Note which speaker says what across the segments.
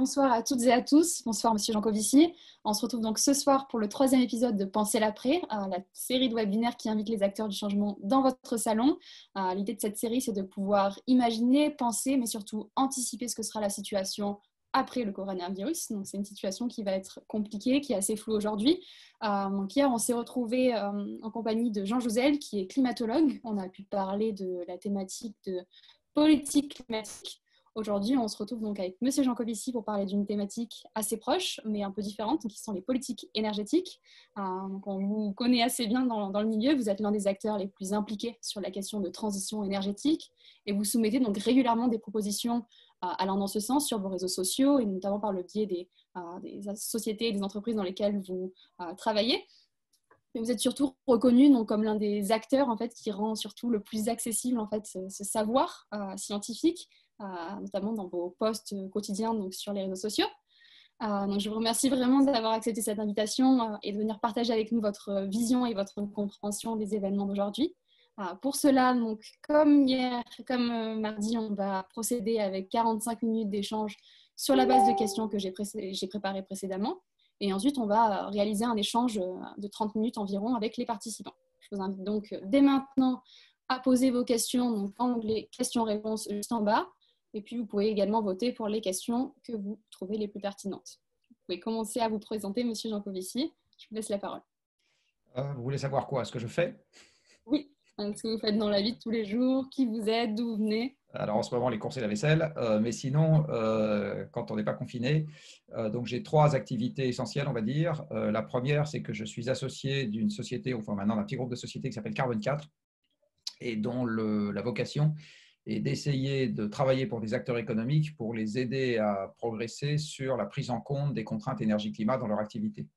Speaker 1: Bonsoir à toutes et à tous. Bonsoir, Monsieur Jancovici. On se retrouve donc ce soir pour le troisième épisode de Penser l'après, la série de webinaires qui invite les acteurs du changement dans votre salon. L'idée de cette série, c'est de pouvoir imaginer, penser, mais surtout anticiper ce que sera la situation après le coronavirus. Donc, c'est une situation qui va être compliquée, qui est assez floue aujourd'hui. Donc, hier, on s'est retrouvé en compagnie de Jean Jouzel, qui est climatologue. On a pu parler de la thématique de politique climatique. Aujourd'hui, on se retrouve donc avec Monsieur Jancovici pour parler d'une thématique assez proche, mais un peu différente, qui sont les politiques énergétiques. Donc on vous connaît assez bien dans le milieu, vous êtes l'un des acteurs les plus impliqués sur la question de transition énergétique et vous soumettez donc régulièrement des propositions allant dans ce sens sur vos réseaux sociaux et notamment par le biais des sociétés et des entreprises dans lesquelles vous travaillez. Mais vous êtes surtout reconnu donc, comme l'un des acteurs en fait, qui rend surtout le plus accessible en fait, ce savoir scientifique, notamment dans vos posts quotidiens donc, sur les réseaux sociaux. Donc je vous remercie vraiment d'avoir accepté cette invitation et de venir partager avec nous votre vision et votre compréhension des événements d'aujourd'hui. Pour cela, donc, comme hier, comme mardi, on va procéder avec 45 minutes d'échange sur la base de questions que j'ai préparées précédemment. Et ensuite, on va réaliser un échange de 30 minutes environ avec les participants. Je vous invite donc dès maintenant à poser vos questions, donc en onglet questions-réponses juste en bas. Et puis, vous pouvez également voter pour les questions que vous trouvez les plus pertinentes. Vous pouvez commencer à vous présenter, Monsieur Jancovici. Je vous laisse la parole.
Speaker 2: Vous voulez savoir quoi? Ce que je fais?
Speaker 1: Oui, ce que vous faites dans la vie de tous les jours, qui vous êtes, d'où vous venez.
Speaker 2: Alors en ce moment, les courses et la vaisselle, mais sinon, quand on n'est pas confiné, donc j'ai trois activités essentielles, on va dire. La première, c'est que je suis associé d'une société, enfin maintenant d'un petit groupe de sociétés qui s'appelle Carbone 4 et dont la vocation est d'essayer de travailler pour des acteurs économiques pour les aider à progresser sur la prise en compte des contraintes énergie-climat dans leur activité.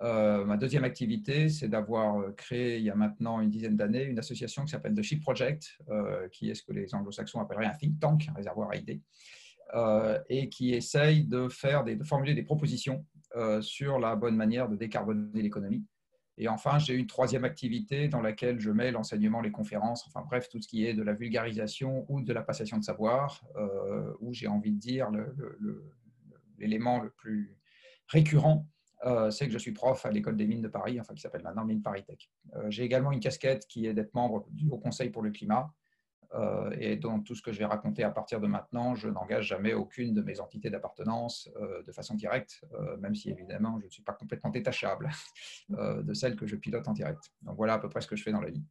Speaker 2: Ma deuxième activité, c'est d'avoir créé il y a maintenant une dizaine d'années une association qui s'appelle The Ship Project, qui est ce que les anglo-saxons appelleraient un think tank, un réservoir à idées, et qui essaye de formuler des propositions sur la bonne manière de décarboner l'économie. Et enfin, j'ai une troisième activité dans laquelle je mets l'enseignement, les conférences, enfin bref, tout ce qui est de la vulgarisation ou de la passation de savoir, où j'ai envie de dire l'élément le plus récurrent, c'est que je suis prof à l'école des mines de Paris, enfin qui s'appelle maintenant Mines Paris Tech. J'ai également une casquette qui est d'être membre du Haut Conseil pour le climat, et dans tout ce que je vais raconter à partir de maintenant, je n'engage jamais aucune de mes entités d'appartenance de façon directe, même si évidemment je ne suis pas complètement détachable de celles que je pilote en direct. Donc voilà à peu près ce que je fais dans la vie.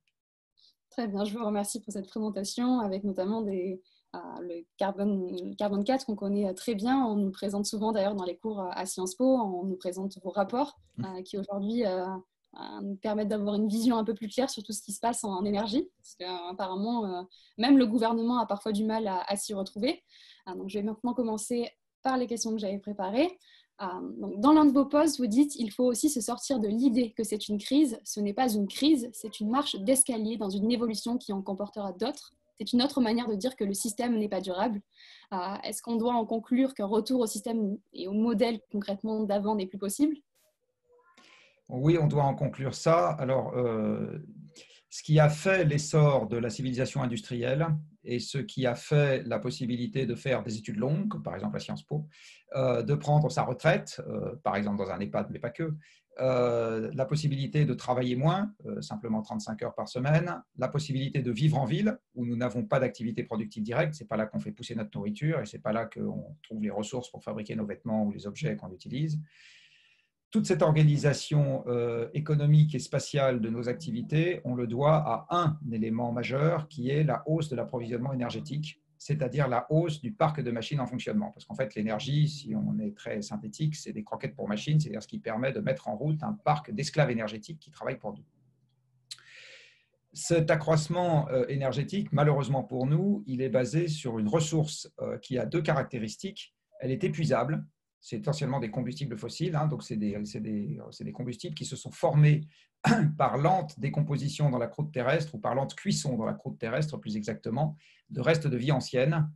Speaker 1: Très bien, je vous remercie pour cette présentation avec notamment le Carbone 4 qu'on connaît très bien. On nous présente souvent d'ailleurs dans les cours à Sciences Po, on nous présente vos rapports qui aujourd'hui nous permettent d'avoir une vision un peu plus claire sur tout ce qui se passe en énergie. Parce qu'apparemment, même le gouvernement a parfois du mal à s'y retrouver. Donc je vais maintenant commencer par les questions que j'avais préparées. Donc dans l'un de vos posts, vous dites il faut aussi se sortir de l'idée que c'est une crise. Ce n'est pas une crise, c'est une marche d'escalier dans une évolution qui en comportera d'autres. C'est une autre manière de dire que le système n'est pas durable. Est-ce qu'on doit en conclure qu'un retour au système et au modèle concrètement d'avant n'est plus possible?
Speaker 2: Oui, on doit en conclure ça. Alors, ce qui a fait l'essor de la civilisation industrielle et ce qui a fait la possibilité de faire des études longues, comme par exemple à Sciences Po, de prendre sa retraite, par exemple dans un EHPAD, mais pas que, la possibilité de travailler moins, simplement 35 heures par semaine, la possibilité de vivre en ville où nous n'avons pas d'activité productive directe, ce n'est pas là qu'on fait pousser notre nourriture et ce n'est pas là qu'on trouve les ressources pour fabriquer nos vêtements ou les objets qu'on utilise. Toute cette organisation économique et spatiale de nos activités, on le doit à un élément majeur qui est la hausse de l'approvisionnement énergétique, c'est-à-dire la hausse du parc de machines en fonctionnement. Parce qu'en fait, l'énergie, si on est très synthétique, c'est des croquettes pour machines, c'est-à-dire ce qui permet de mettre en route un parc d'esclaves énergétiques qui travaillent pour nous. Cet accroissement énergétique, malheureusement pour nous, il est basé sur une ressource qui a deux caractéristiques. Elle est épuisable. C'est essentiellement des combustibles fossiles, hein, donc c'est des combustibles qui se sont formés par lente décomposition dans la croûte terrestre ou par lente cuisson dans la croûte terrestre, plus exactement, de restes de vie anciennes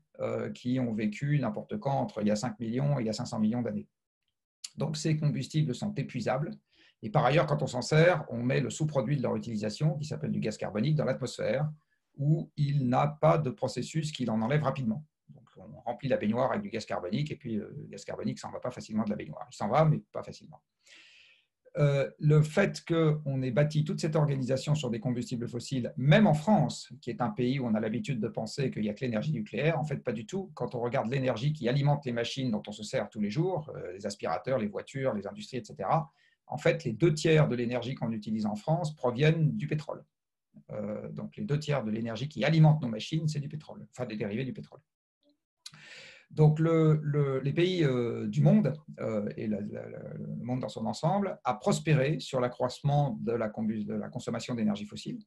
Speaker 2: qui ont vécu n'importe quand entre il y a 5 millions et il y a 500 millions d'années. Donc ces combustibles sont épuisables. Et par ailleurs, quand on s'en sert, on met le sous-produit de leur utilisation, qui s'appelle du gaz carbonique, dans l'atmosphère, où il n'a pas de processus qui l'en enlève rapidement. Donc, on remplit la baignoire avec du gaz carbonique, et puis le gaz carbonique ne s'en va pas facilement de la baignoire. Il s'en va, mais pas facilement. Le fait qu'on ait bâti toute cette organisation sur des combustibles fossiles, même en France, qui est un pays où on a l'habitude de penser qu'il n'y a que l'énergie nucléaire, en fait, pas du tout. Quand on regarde l'énergie qui alimente les machines dont on se sert tous les jours, les aspirateurs, les voitures, les industries, etc., en fait, les 2/3 de l'énergie qu'on utilise en France proviennent du pétrole. Donc, les 2/3 de l'énergie qui alimente nos machines, c'est du pétrole, enfin des dérivés du pétrole. Donc, les pays du monde et le monde dans son ensemble a prospéré sur l'accroissement de la consommation d'énergie fossile.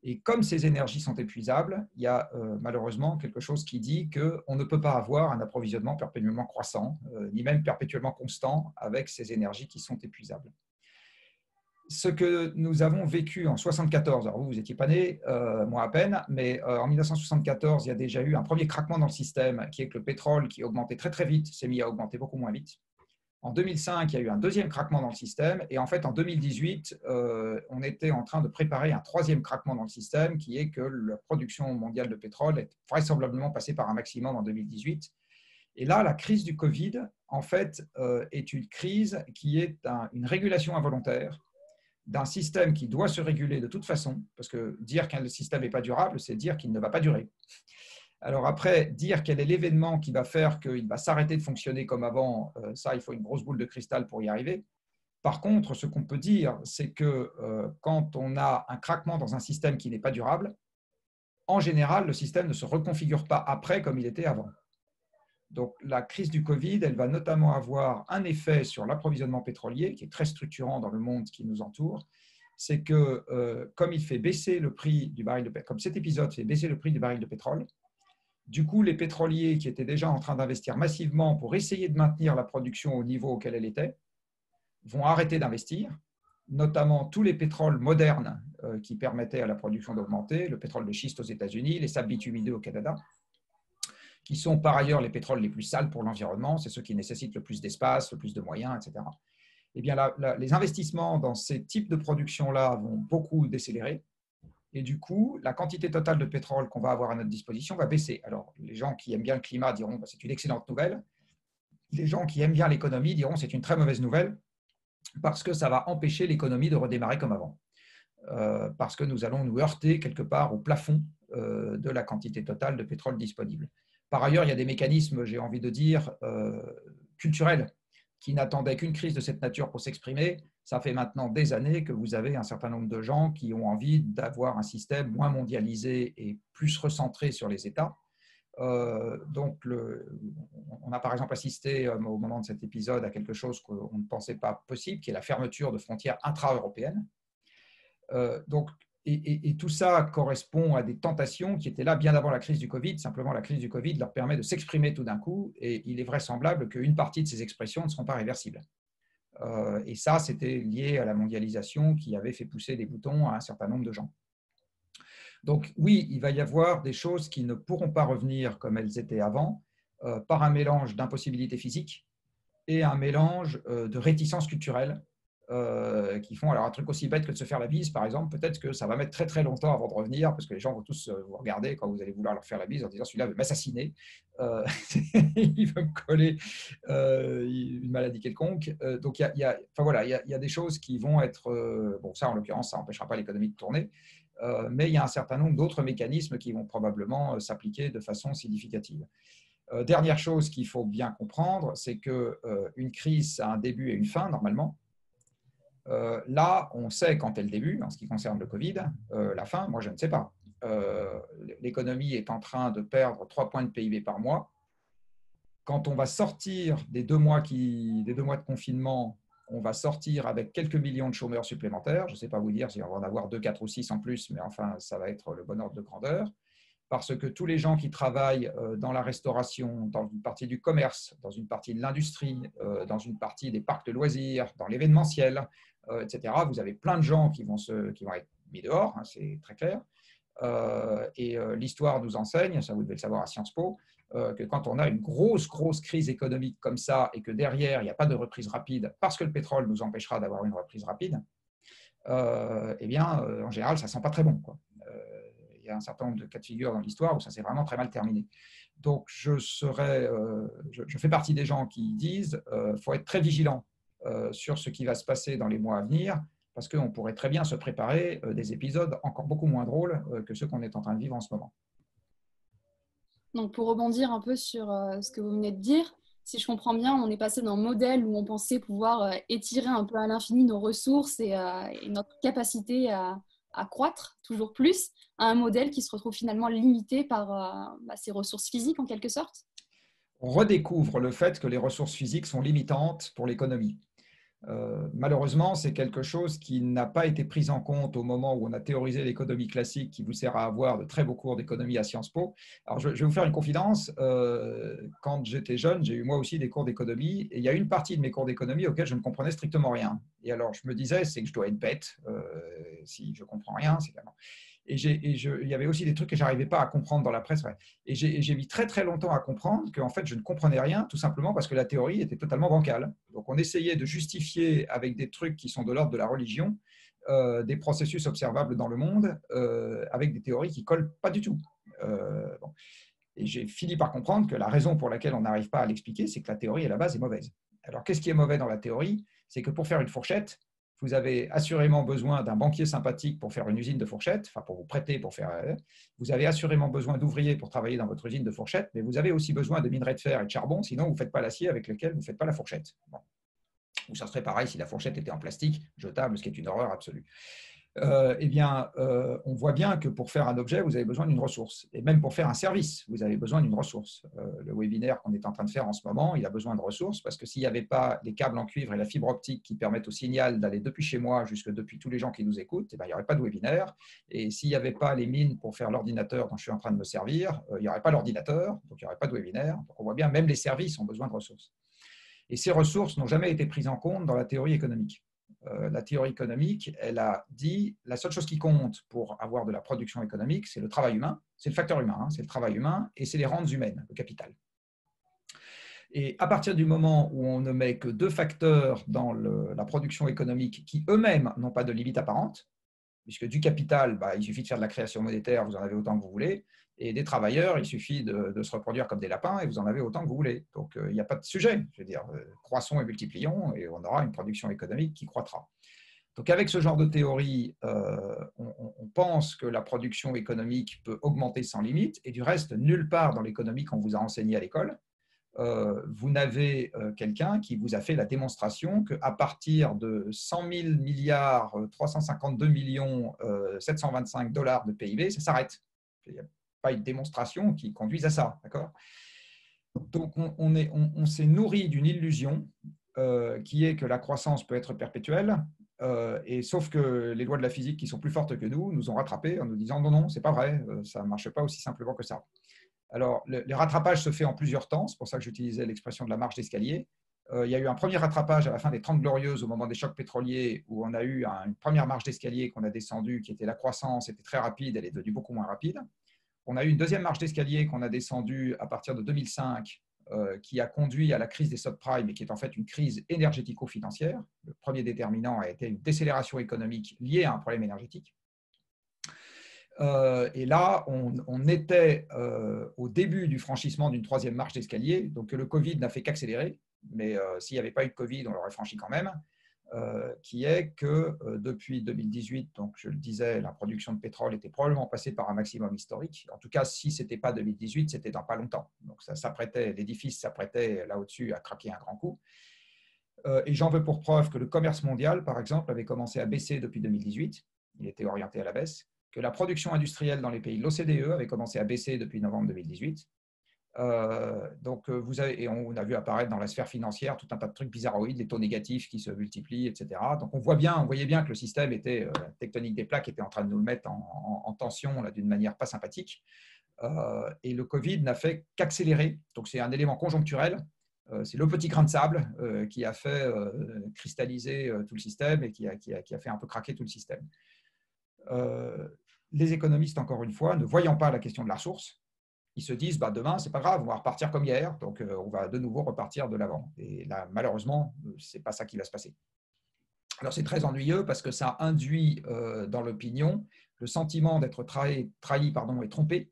Speaker 2: Et comme ces énergies sont épuisables, il y a malheureusement quelque chose qui dit qu'on ne peut pas avoir un approvisionnement perpétuellement croissant, ni même perpétuellement constant avec ces énergies qui sont épuisables. Ce que nous avons vécu en 1974, alors vous n'étiez pas né, moi à peine, mais en 1974, il y a déjà eu un premier craquement dans le système, qui est que le pétrole, qui augmentait très très vite, s'est mis à augmenter beaucoup moins vite. En 2005, il y a eu un deuxième craquement dans le système, et en fait, en 2018, on était en train de préparer un troisième craquement dans le système, qui est que la production mondiale de pétrole est vraisemblablement passée par un maximum en 2018. Et là, la crise du Covid, en fait, est une crise qui est une régulation involontaire d'un système qui doit se réguler de toute façon, parce que dire qu'un système n'est pas durable, c'est dire qu'il ne va pas durer. Alors après, dire quel est l'événement qui va faire qu'il va s'arrêter de fonctionner comme avant, ça, il faut une grosse boule de cristal pour y arriver. Par contre, ce qu'on peut dire, c'est que quand on a un craquement dans un système qui n'est pas durable, en général, le système ne se reconfigure pas après comme il était avant. Donc, la crise du Covid, elle va notamment avoir un effet sur l'approvisionnement pétrolier qui est très structurant dans le monde qui nous entoure. C'est que comme il fait baisser le prix du baril de pétrole, comme cet épisode fait baisser le prix du baril de pétrole, du coup, les pétroliers qui étaient déjà en train d'investir massivement pour essayer de maintenir la production au niveau auquel elle était, vont arrêter d'investir, notamment tous les pétroles modernes qui permettaient à la production d'augmenter, le pétrole de schiste aux États-Unis, les sables bitumineux au Canada, qui sont par ailleurs les pétroles les plus sales pour l'environnement, c'est ceux qui nécessitent le plus d'espace, le plus de moyens, etc. Eh bien, les investissements dans ces types de production-là vont beaucoup décélérer. Et du coup, la quantité totale de pétrole qu'on va avoir à notre disposition va baisser. Alors, les gens qui aiment bien le climat diront que c'est une excellente nouvelle. Les gens qui aiment bien l'économie diront que c'est une très mauvaise nouvelle parce que ça va empêcher l'économie de redémarrer comme avant. Parce que nous allons nous heurter quelque part au plafond de la quantité totale de pétrole disponible. Par ailleurs, il y a des mécanismes, j'ai envie de dire, culturels qui n'attendaient qu'une crise de cette nature pour s'exprimer. Ça fait maintenant des années que vous avez un certain nombre de gens qui ont envie d'avoir un système moins mondialisé et plus recentré sur les États. Donc, on a par exemple assisté au moment de cet épisode à quelque chose qu'on ne pensait pas possible, qui est la fermeture de frontières intra-européennes. Donc, et tout ça correspond à des tentations qui étaient là bien avant la crise du Covid. Simplement, la crise du Covid leur permet de s'exprimer tout d'un coup et il est vraisemblable qu'une partie de ces expressions ne seront pas réversibles. Et ça, c'était lié à la mondialisation qui avait fait pousser des boutons à un certain nombre de gens. Donc oui, il va y avoir des choses qui ne pourront pas revenir comme elles étaient avant par un mélange d'impossibilités physiques et un mélange de réticences culturelles qui font alors un truc aussi bête que de se faire la bise, par exemple. Peut-être que ça va mettre très très longtemps avant de revenir parce que les gens vont tous vous regarder quand vous allez vouloir leur faire la bise en disant celui-là veut m'assassiner, il veut me coller une maladie quelconque. Donc il y a des choses qui vont être, bon ça en l'occurrence ça n'empêchera pas l'économie de tourner, mais il y a un certain nombre d'autres mécanismes qui vont probablement s'appliquer de façon significative. Dernière chose qu'il faut bien comprendre, c'est qu'une crise a un début et une fin normalement. Là, on sait quand est le début, en ce qui concerne le Covid. La fin, moi, je ne sais pas. L'économie est en train de perdre 3 points de PIB par mois. Quand on va sortir des 2 mois de confinement, on va sortir avec quelques millions de chômeurs supplémentaires. Je ne sais pas vous dire si on va en avoir 2, 4 ou 6 en plus, mais enfin, ça va être le bon ordre de grandeur. Parce que tous les gens qui travaillent dans la restauration, dans une partie du commerce, dans une partie de l'industrie, dans une partie des parcs de loisirs, dans l'événementiel, etc., vous avez plein de gens qui vont être mis dehors, hein, c'est très clair. Et l'histoire nous enseigne, ça vous devez le savoir à Sciences Po, que quand on a une grosse crise économique comme ça et que derrière, il n'y a pas de reprise rapide, parce que le pétrole nous empêchera d'avoir une reprise rapide, eh bien, en général, ça ne sent pas très bon, quoi. Il y a un certain nombre de cas de figure dans l'histoire où ça s'est vraiment très mal terminé. Donc, je fais partie des gens qui disent qu'il faut être très vigilant sur ce qui va se passer dans les mois à venir, parce qu'on pourrait très bien se préparer des épisodes encore beaucoup moins drôles que ceux qu'on est en train de vivre en ce moment.
Speaker 1: Donc, pour rebondir un peu sur ce que vous venez de dire, si je comprends bien, on est passé d'un modèle où on pensait pouvoir étirer un peu à l'infini nos ressources et notre capacité à croître toujours plus, à un modèle qui se retrouve finalement limité par ses ressources physiques en quelque sorte.
Speaker 2: On redécouvre le fait que les ressources physiques sont limitantes pour l'économie. Malheureusement, c'est quelque chose qui n'a pas été pris en compte au moment où on a théorisé l'économie classique, qui vous sert à avoir de très beaux cours d'économie à Sciences Po. Alors, je vais vous faire une confidence. Quand j'étais jeune, j'ai eu moi aussi des cours d'économie, et il y a une partie de mes cours d'économie auxquels je ne comprenais strictement rien. Et alors, je me disais, c'est que je dois être bête si je ne comprends rien. C'est clairement. Et il y avait aussi des trucs que je n'arrivais pas à comprendre dans la presse. Ouais. Et j'ai mis très très longtemps à comprendre qu'en fait, je ne comprenais rien, tout simplement parce que la théorie était totalement bancale. Donc, on essayait de justifier avec des trucs qui sont de l'ordre de la religion des processus observables dans le monde avec des théories qui ne collent pas du tout. Bon. Et j'ai fini par comprendre que la raison pour laquelle on n'arrive pas à l'expliquer, c'est que la théorie à la base est mauvaise. Alors, qu'est-ce qui est mauvais dans la théorie? C'est que pour faire une fourchette, vous avez assurément besoin d'un banquier sympathique pour faire une usine de fourchettes, enfin pour vous prêter pour faire. Vous avez assurément besoin d'ouvriers pour travailler dans votre usine de fourchettes, mais vous avez aussi besoin de minerais de fer et de charbon, sinon vous ne faites pas l'acier avec lequel vous ne faites pas la fourchette. Bon. Ou ça serait pareil si la fourchette était en plastique, jetable, ce qui est une horreur absolue. On voit bien que pour faire un objet, vous avez besoin d'une ressource. Et même pour faire un service, vous avez besoin d'une ressource. Le webinaire qu'on est en train de faire en ce moment, il a besoin de ressources parce que s'il n'y avait pas les câbles en cuivre et la fibre optique qui permettent au signal d'aller depuis chez moi jusque depuis tous les gens qui nous écoutent, il n'y aurait pas de webinaire. Et s'il n'y avait pas les mines pour faire l'ordinateur dont je suis en train de me servir, il n'y aurait pas l'ordinateur, donc il n'y aurait pas de webinaire. Donc on voit bien, même les services ont besoin de ressources. Et ces ressources n'ont jamais été prises en compte dans la théorie économique. La théorie économique, elle a dit la seule chose qui compte pour avoir de la production économique, c'est le travail humain, c'est le facteur humain, c'est le travail humain et c'est les rentes humaines, le capital. Et à partir du moment où on ne met que deux facteurs dans la production économique qui eux-mêmes n'ont pas de limite apparente, puisque du capital, il suffit de faire de la création monétaire, vous en avez autant que vous voulez, et des travailleurs, il suffit de se reproduire comme des lapins et vous en avez autant que vous voulez. Donc, il n'y a pas de sujet. Je veux dire, croissons et multiplions et on aura une production économique qui croîtra. Donc, avec ce genre de théorie, on pense que la production économique peut augmenter sans limite et du reste, nulle part dans l'économie qu'on vous a enseigné à l'école, vous n'avez quelqu'un qui vous a fait la démonstration qu'à partir de 100 000 milliards 352 millions 725 dollars de PIB, ça s'arrête. Il n'y a pas une démonstration qui conduise à ça. D'accord ? Donc, on s'est nourri d'une illusion qui est que la croissance peut être perpétuelle. Et sauf que les lois de la physique qui sont plus fortes que nous ont rattrapés en nous disant non, non, c'est pas vrai, ça ne marche pas aussi simplement que ça. Alors, le rattrapage se fait en plusieurs temps, c'est pour ça que j'utilisais l'expression de la marche d'escalier. Il y a eu un premier rattrapage à la fin des 30 Glorieuses au moment des chocs pétroliers où on a eu une première marche d'escalier qu'on a descendue qui était la croissance, était très rapide, elle est devenue beaucoup moins rapide. On a eu une deuxième marche d'escalier qu'on a descendue à partir de 2005 qui a conduit à la crise des subprimes et qui est en fait une crise énergético-financière. Le premier déterminant a été une décélération économique liée à un problème énergétique. Et là, on était au début du franchissement d'une troisième marche d'escalier, donc le Covid n'a fait qu'accélérer, mais s'il n'y avait pas eu de Covid, on l'aurait franchi quand même, qui est que depuis 2018, donc je le disais, la production de pétrole était probablement passée par un maximum historique. En tout cas, si ce n'était pas 2018, c'était dans pas longtemps. Donc ça s'apprêtait, l'édifice s'apprêtait là au-dessus à craquer un grand coup. Et j'en veux pour preuve que le commerce mondial, par exemple, avait commencé à baisser depuis 2018. Il était orienté à la baisse. Que la production industrielle dans les pays de l'OCDE avait commencé à baisser depuis novembre 2018. Et on a vu apparaître dans la sphère financière tout un tas de trucs bizarroïdes, les taux négatifs qui se multiplient, etc. Donc on voyait bien que le système était, la tectonique des plaques était en train de nous le mettre en tension d'une manière pas sympathique. Et le Covid n'a fait qu'accélérer. Donc c'est un élément conjoncturel. C'est le petit grain de sable qui a fait cristalliser tout le système et qui a fait un peu craquer tout le système. Les économistes, encore une fois, ne voyant pas la question de la ressource, ils se disent demain, c'est pas grave, on va repartir comme hier, donc on va de nouveau repartir de l'avant. Et là, malheureusement, c'est pas ça qui va se passer. Alors, c'est très ennuyeux parce que ça induit dans l'opinion le sentiment d'être trahi et trompé.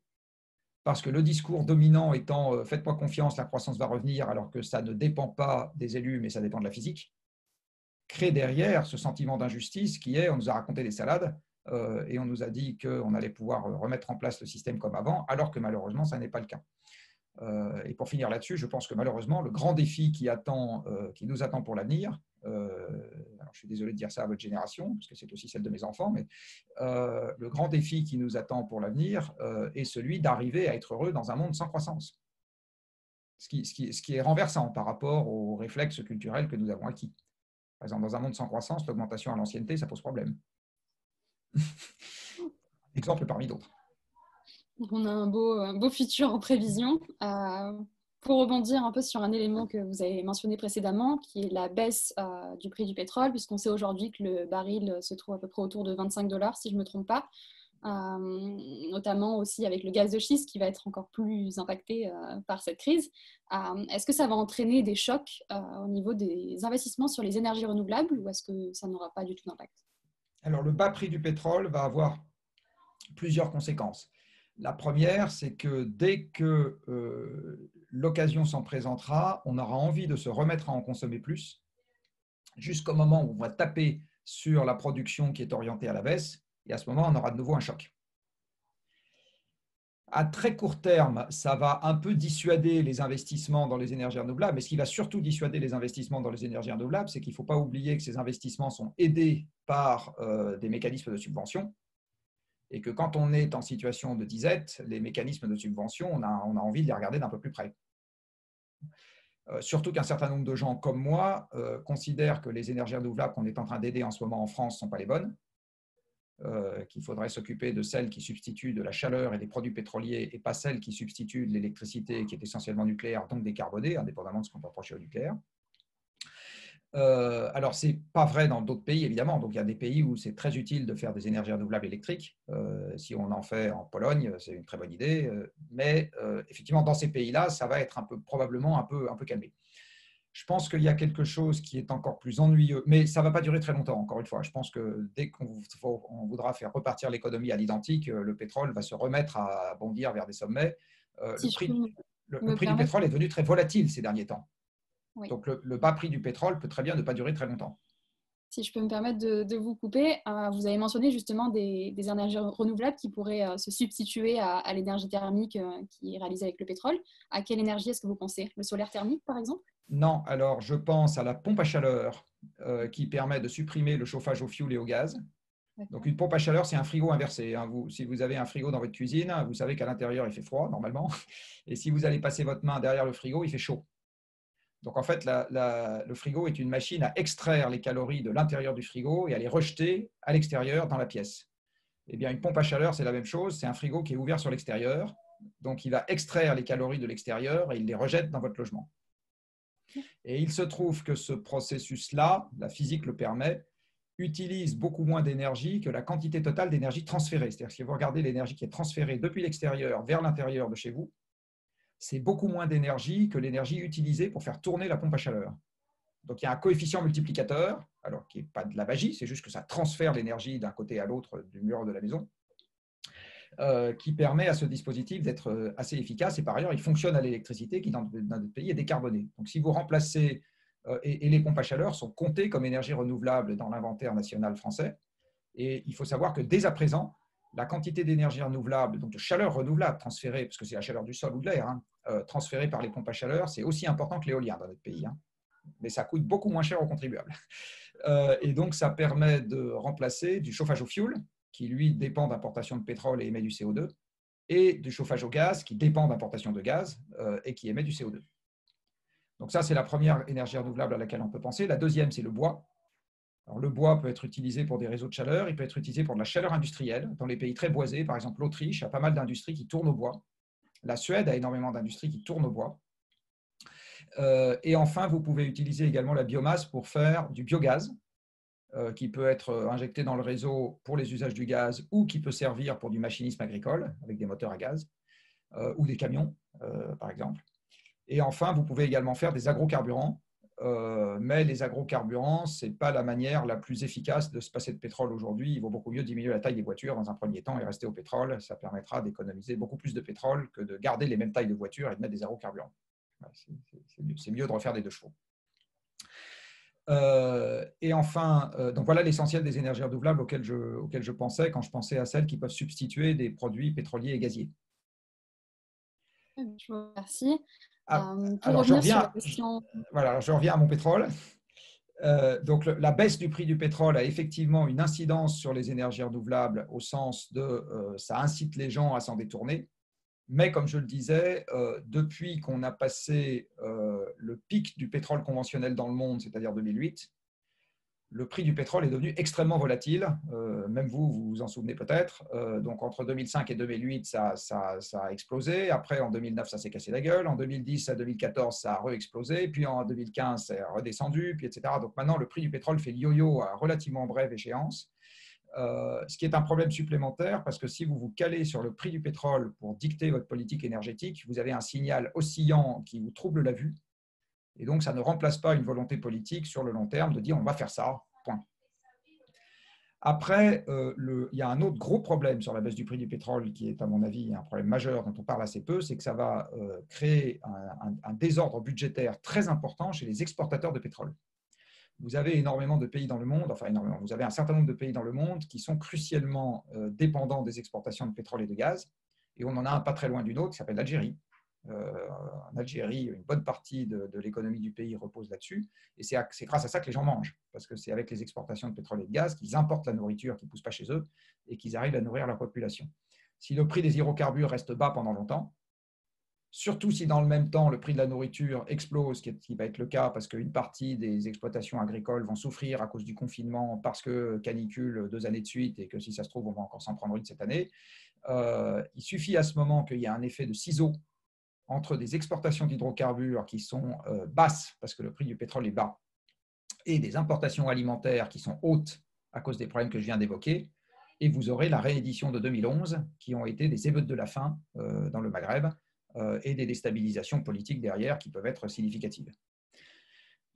Speaker 2: parce que le discours dominant étant faites-moi confiance, la croissance va revenir, alors que ça ne dépend pas des élus, mais ça dépend de la physique, crée derrière ce sentiment d'injustice qui est on nous a raconté des salades et on nous a dit qu'on allait pouvoir remettre en place le système comme avant, alors que malheureusement, ça n'est pas le cas. Et pour finir là-dessus, je pense que malheureusement, le grand défi qui nous attend pour l'avenir, alors je suis désolé de dire ça à votre génération, parce que c'est aussi celle de mes enfants, mais le grand défi qui nous attend pour l'avenir est celui d'arriver à être heureux dans un monde sans croissance. Ce qui est renversant par rapport aux réflexes culturels que nous avons acquis. Par exemple, dans un monde sans croissance, l'augmentation à l'ancienneté, ça pose problème. Exemple parmi d'autres.
Speaker 1: On a un beau futur en prévision. Pour rebondir un peu sur un élément que vous avez mentionné précédemment, qui est la baisse du prix du pétrole, puisqu'on sait aujourd'hui que le baril se trouve à peu près autour de 25 $, si je ne me trompe pas, notamment aussi avec le gaz de schiste qui va être encore plus impacté par cette crise. Est-ce que ça va entraîner des chocs au niveau des investissements sur les énergies renouvelables ou est-ce que ça n'aura pas du tout d'impact?
Speaker 2: Alors, le bas prix du pétrole va avoir plusieurs conséquences. La première, c'est que dès que l'occasion s'en présentera, on aura envie de se remettre à en consommer plus, jusqu'au moment où on va taper sur la production qui est orientée à la baisse, et à ce moment, on aura de nouveau un choc. À très court terme, ça va un peu dissuader les investissements dans les énergies renouvelables, mais ce qui va surtout dissuader les investissements dans les énergies renouvelables, c'est qu'il ne faut pas oublier que ces investissements sont aidés par des mécanismes de subvention, et que quand on est en situation de disette, les mécanismes de subvention, on a envie de les regarder d'un peu plus près. Surtout qu'un certain nombre de gens comme moi considèrent que les énergies renouvelables qu'on est en train d'aider en ce moment en France ne sont pas les bonnes, qu'il faudrait s'occuper de celles qui substituent de la chaleur et des produits pétroliers et pas celles qui substituent de l'électricité qui est essentiellement nucléaire, donc décarbonée, indépendamment de ce qu'on peut approcher au nucléaire. Alors, ce n'est pas vrai dans d'autres pays, évidemment. Donc, il y a des pays où c'est très utile de faire des énergies renouvelables électriques. Si on en fait en Pologne, c'est une très bonne idée. Mais effectivement, dans ces pays-là, ça va être probablement un peu calmé. Je pense qu'il y a quelque chose qui est encore plus ennuyeux, mais ça ne va pas durer très longtemps, encore une fois. Je pense que dès qu'on voudra faire repartir l'économie à l'identique, le pétrole va se remettre à bondir vers des sommets.
Speaker 1: Si
Speaker 2: Le prix du pétrole est devenu très volatile ces derniers temps.
Speaker 1: Oui.
Speaker 2: Donc, le bas prix du pétrole peut très bien ne pas durer très longtemps.
Speaker 1: Si je peux me permettre de vous couper, vous avez mentionné justement des énergies renouvelables qui pourraient se substituer à l'énergie thermique qui est réalisée avec le pétrole. À quelle énergie est-ce que vous pensez? Le solaire thermique, par exemple?
Speaker 2: Non, alors je pense à la pompe à chaleur qui permet de supprimer le chauffage au fioul et au gaz. Donc, une pompe à chaleur, c'est un frigo inversé. Si vous avez un frigo dans votre cuisine, vous savez qu'à l'intérieur, il fait froid, normalement. Et si vous allez passer votre main derrière le frigo, il fait chaud. Donc, en fait, le frigo est une machine à extraire les calories de l'intérieur du frigo et à les rejeter à l'extérieur dans la pièce. Eh bien, une pompe à chaleur, c'est la même chose. C'est un frigo qui est ouvert sur l'extérieur. Donc, il va extraire les calories de l'extérieur et il les rejette dans votre logement. Et il se trouve que ce processus-là, la physique le permet, utilise beaucoup moins d'énergie que la quantité totale d'énergie transférée. C'est-à-dire que si vous regardez l'énergie qui est transférée depuis l'extérieur vers l'intérieur de chez vous, c'est beaucoup moins d'énergie que l'énergie utilisée pour faire tourner la pompe à chaleur. Donc, il y a un coefficient multiplicateur, alors qui n'est pas de la magie, c'est juste que ça transfère l'énergie d'un côté à l'autre du mur de la maison, qui permet à ce dispositif d'être assez efficace. Et par ailleurs, il fonctionne à l'électricité qui, dans notre pays, est décarbonée. Donc, si vous remplacez, et les pompes à chaleur sont comptées comme énergie renouvelable dans l'inventaire national français. Et il faut savoir que dès à présent, la quantité d'énergie renouvelable, donc de chaleur renouvelable transférée, parce que c'est la chaleur du sol ou de l'air, transférée par les pompes à chaleur, c'est aussi important que l'éolien dans notre pays. Mais ça coûte beaucoup moins cher aux contribuables. Et donc, ça permet de remplacer du chauffage au fioul, qui lui dépend d'importation de pétrole et émet du CO2, et du chauffage au gaz, qui dépend d'importation de gaz et qui émet du CO2. Donc ça, c'est la première énergie renouvelable à laquelle on peut penser. La deuxième, c'est le bois. Alors, le bois peut être utilisé pour des réseaux de chaleur, il peut être utilisé pour de la chaleur industrielle. Dans les pays très boisés, par exemple l'Autriche, a pas mal d'industries qui tournent au bois. La Suède a énormément d'industries qui tournent au bois. Et enfin, vous pouvez utiliser également la biomasse pour faire du biogaz, qui peut être injecté dans le réseau pour les usages du gaz ou qui peut servir pour du machinisme agricole avec des moteurs à gaz ou des camions, par exemple. Et enfin, vous pouvez également faire des agrocarburants mais les agrocarburants, ce n'est pas la manière la plus efficace de se passer de pétrole aujourd'hui. Il vaut beaucoup mieux diminuer la taille des voitures dans un premier temps et rester au pétrole. Ça permettra d'économiser beaucoup plus de pétrole que de garder les mêmes tailles de voitures et de mettre des agrocarburants. C'est mieux de refaire des 2 chevaux. Et enfin, donc voilà l'essentiel des énergies renouvelables auxquelles je pensais quand je pensais à celles qui peuvent substituer des produits pétroliers et gaziers.
Speaker 1: Je vous remercie. Pour
Speaker 2: Alors,
Speaker 1: revenir sur la question…
Speaker 2: voilà, je reviens à mon pétrole. Donc, la baisse du prix du pétrole a effectivement une incidence sur les énergies renouvelables au sens de ça incite les gens à s'en détourner. Mais comme je le disais, depuis qu'on a passé le pic du pétrole conventionnel dans le monde, c'est-à-dire 2008, le prix du pétrole est devenu extrêmement volatile. Même vous vous en souvenez peut-être. Donc, entre 2005 et 2008, ça a explosé. Après, en 2009, ça s'est cassé la gueule. En 2010 à 2014, ça a re-explosé. Puis en 2015, ça a redescendu, puis etc. Donc, maintenant, le prix du pétrole fait le yo-yo à relativement brève échéance. Ce qui est un problème supplémentaire, parce que si vous vous calez sur le prix du pétrole pour dicter votre politique énergétique, vous avez un signal oscillant qui vous trouble la vue. Et donc, ça ne remplace pas une volonté politique sur le long terme de dire on va faire ça, point. Après, il y a un autre gros problème sur la baisse du prix du pétrole qui est, à mon avis, un problème majeur dont on parle assez peu, c'est que ça va créer un désordre budgétaire très important chez les exportateurs de pétrole. Vous avez énormément de pays dans le monde, enfin énormément, vous avez un certain nombre de pays dans le monde qui sont crucialement dépendants des exportations de pétrole et de gaz, et on en a un pas très loin d'une autre qui s'appelle l'Algérie. En Algérie, une bonne partie de l'économie du pays repose là-dessus. Et c'est grâce à ça que les gens mangent, parce que c'est avec les exportations de pétrole et de gaz qu'ils importent la nourriture qui ne pousse pas chez eux et qu'ils arrivent à nourrir leur population. Si le prix des hydrocarbures reste bas pendant longtemps, surtout si dans le même temps le prix de la nourriture explose, ce qui va être le cas parce qu'une partie des exploitations agricoles vont souffrir à cause du confinement, parce que canicule 2 années de suite et que si ça se trouve, on va encore s'en prendre une cette année, il suffit à ce moment qu'il y ait un effet de ciseau entre des exportations d'hydrocarbures qui sont basses parce que le prix du pétrole est bas et des importations alimentaires qui sont hautes à cause des problèmes que je viens d'évoquer, et vous aurez la réédition de 2011 qui ont été des émeutes de la faim dans le Maghreb et des déstabilisations politiques derrière qui peuvent être significatives.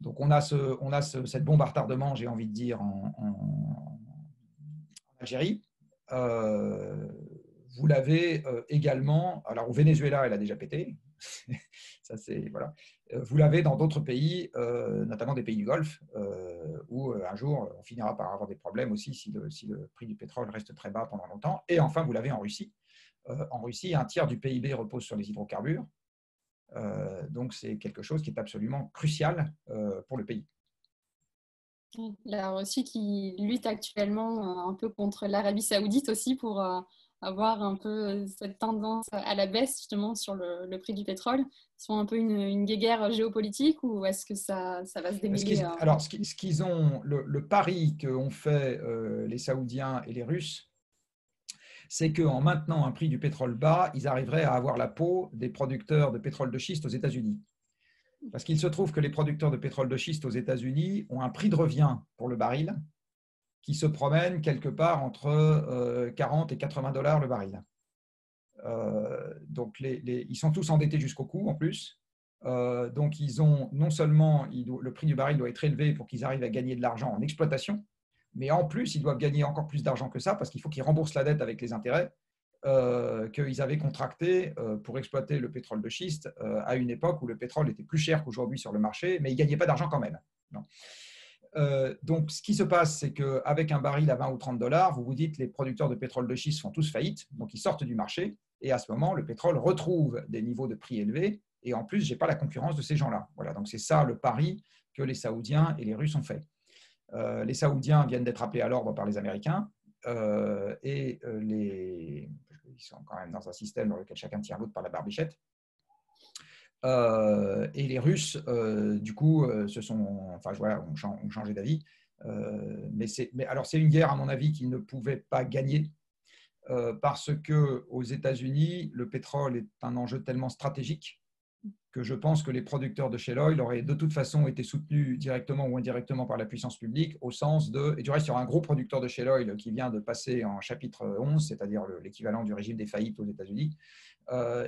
Speaker 2: Donc on a cette bombe à retardement, j'ai envie de dire, en Algérie. Vous l'avez également, alors au Venezuela, elle a déjà pété. Ça, voilà. Vous l'avez dans d'autres pays, notamment des pays du Golfe, où un jour, on finira par avoir des problèmes aussi si le prix du pétrole reste très bas pendant longtemps. Et enfin, vous l'avez en Russie. En Russie, un tiers du PIB repose sur les hydrocarbures. Donc, c'est quelque chose qui est absolument crucial pour le pays.
Speaker 1: La Russie qui lutte actuellement un peu contre l'Arabie Saoudite aussi pour avoir un peu cette tendance à la baisse justement sur le prix du pétrole. Ils sont un peu une guéguerre géopolitique, ou est-ce que ça va se démêler
Speaker 2: Alors, ce qu'ils ont, le pari qu'ont fait les Saoudiens et les Russes, c'est qu'en maintenant un prix du pétrole bas, ils arriveraient à avoir la peau des producteurs de pétrole de schiste aux États-Unis. Parce qu'il se trouve que les producteurs de pétrole de schiste aux États-Unis ont un prix de revient pour le baril qui se promène quelque part entre 40 et 80 dollars le baril. Donc, ils sont tous endettés jusqu'au cou en plus. Donc, ils ont non seulement le prix du baril doit être élevé pour qu'ils arrivent à gagner de l'argent en exploitation, mais en plus, ils doivent gagner encore plus d'argent que ça parce qu'il faut qu'ils remboursent la dette avec les intérêts qu'ils avaient contracté pour exploiter le pétrole de schiste à une époque où le pétrole était plus cher qu'aujourd'hui sur le marché, mais ils ne gagnaient pas d'argent quand même. Non. Donc, ce qui se passe, c'est qu'avec un baril à 20 ou 30 dollars, vous vous dites les producteurs de pétrole de schiste font tous faillite, donc ils sortent du marché, et à ce moment, le pétrole retrouve des niveaux de prix élevés, et en plus, je n'ai pas la concurrence de ces gens-là. Voilà, donc c'est ça le pari que les Saoudiens et les Russes ont fait. Les Saoudiens viennent d'être appelés à l'ordre par les Américains, et ils sont quand même dans un système dans lequel chacun tient l'autre par la barbichette. Et les Russes, du coup, ont changé d'avis. Mais alors, c'est une guerre, à mon avis, qu'ils ne pouvaient pas gagner parce qu'aux États-Unis, le pétrole est un enjeu tellement stratégique que je pense que les producteurs de Shell Oil auraient de toute façon été soutenus directement ou indirectement par la puissance publique, au sens de… Et du reste, il y aura un gros producteur de Shell Oil qui vient de passer en chapitre 11, c'est-à-dire l'équivalent du régime des faillites aux États-Unis,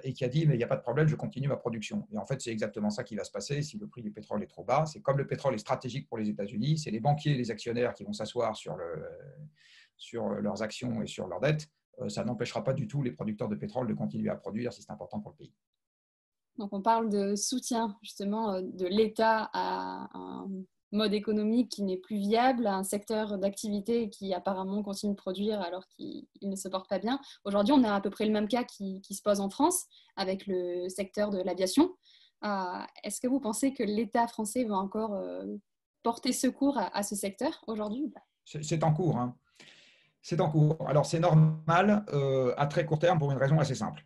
Speaker 2: et qui a dit, mais il n'y a pas de problème, je continue ma production. Et en fait, c'est exactement ça qui va se passer si le prix du pétrole est trop bas. C'est comme le pétrole est stratégique pour les États-Unis, c'est les banquiers et les actionnaires qui vont s'asseoir sur leurs actions et sur leurs dettes. Ça n'empêchera pas du tout les producteurs de pétrole de continuer à produire si c'est important pour le pays.
Speaker 1: Donc, on parle de soutien justement de l'État à un mode économique qui n'est plus viable, à un secteur d'activité qui apparemment continue de produire alors qu'il ne se porte pas bien. Aujourd'hui, on a à peu près le même cas qui se pose en France avec le secteur de l'aviation. Est-ce que vous pensez que l'État français va encore porter secours à ce secteur aujourd'hui ou pas?
Speaker 2: C'est en cours. Hein. C'est en cours. Alors, c'est normal à très court terme pour une raison assez simple.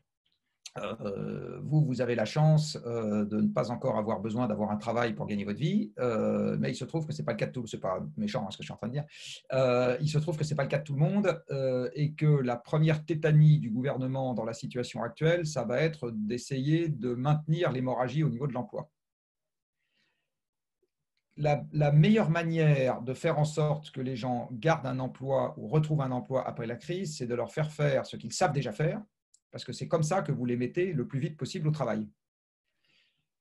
Speaker 2: Vous avez la chance de ne pas encore avoir besoin d'avoir un travail pour gagner votre vie, mais il se trouve que ce n'est pas le cas de tout le monde. Ce n'est pas méchant ce que je suis en train de dire. Il se trouve que ce n'est pas le cas de tout le monde et que la première tétanie du gouvernement dans la situation actuelle, ça va être d'essayer de maintenir l'hémorragie au niveau de l'emploi. La meilleure manière de faire en sorte que les gens gardent un emploi ou retrouvent un emploi après la crise, c'est de leur faire faire ce qu'ils savent déjà faire, parce que c'est comme ça que vous les mettez le plus vite possible au travail.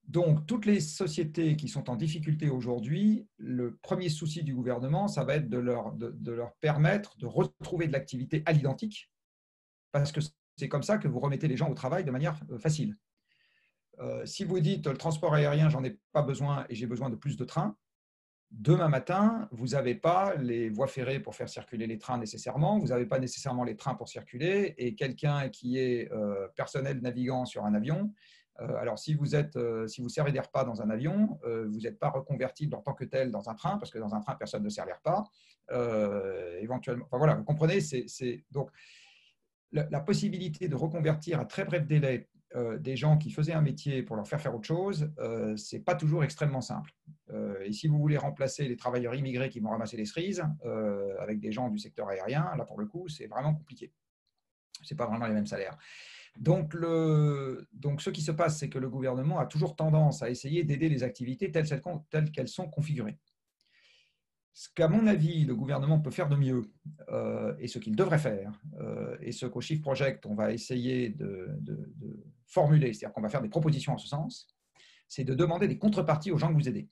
Speaker 2: Donc, toutes les sociétés qui sont en difficulté aujourd'hui, le premier souci du gouvernement, ça va être de leur permettre de retrouver de l'activité à l'identique, parce que c'est comme ça que vous remettez les gens au travail de manière facile. Si vous dites le transport aérien, j'en ai pas besoin et j'ai besoin de plus de trains, demain matin, vous n'avez pas les voies ferrées pour faire circuler les trains nécessairement, vous n'avez pas nécessairement les trains pour circuler, et quelqu'un qui est personnel navigant sur un avion, alors si vous servez des repas dans un avion, vous n'êtes pas reconvertible en tant que tel dans un train, parce que dans un train, personne ne sert les repas. Éventuellement, enfin voilà, vous comprenez, donc la possibilité de reconvertir à très bref délai des gens qui faisaient un métier pour leur faire autre chose, ce n'est pas toujours extrêmement simple. Et si vous voulez remplacer les travailleurs immigrés qui vont ramasser les cerises avec des gens du secteur aérien, là pour le coup, c'est vraiment compliqué. Ce n'est pas vraiment les mêmes salaires. Donc, ce qui se passe, c'est que le gouvernement a toujours tendance à essayer d'aider les activités telles qu'elles sont configurées. Ce qu'à mon avis, le gouvernement peut faire de mieux, et ce qu'il devrait faire, et ce qu'au Shift Project, on va essayer de formuler, c'est-à-dire qu'on va faire des propositions en ce sens, c'est de demander des contreparties aux gens que vous aidez.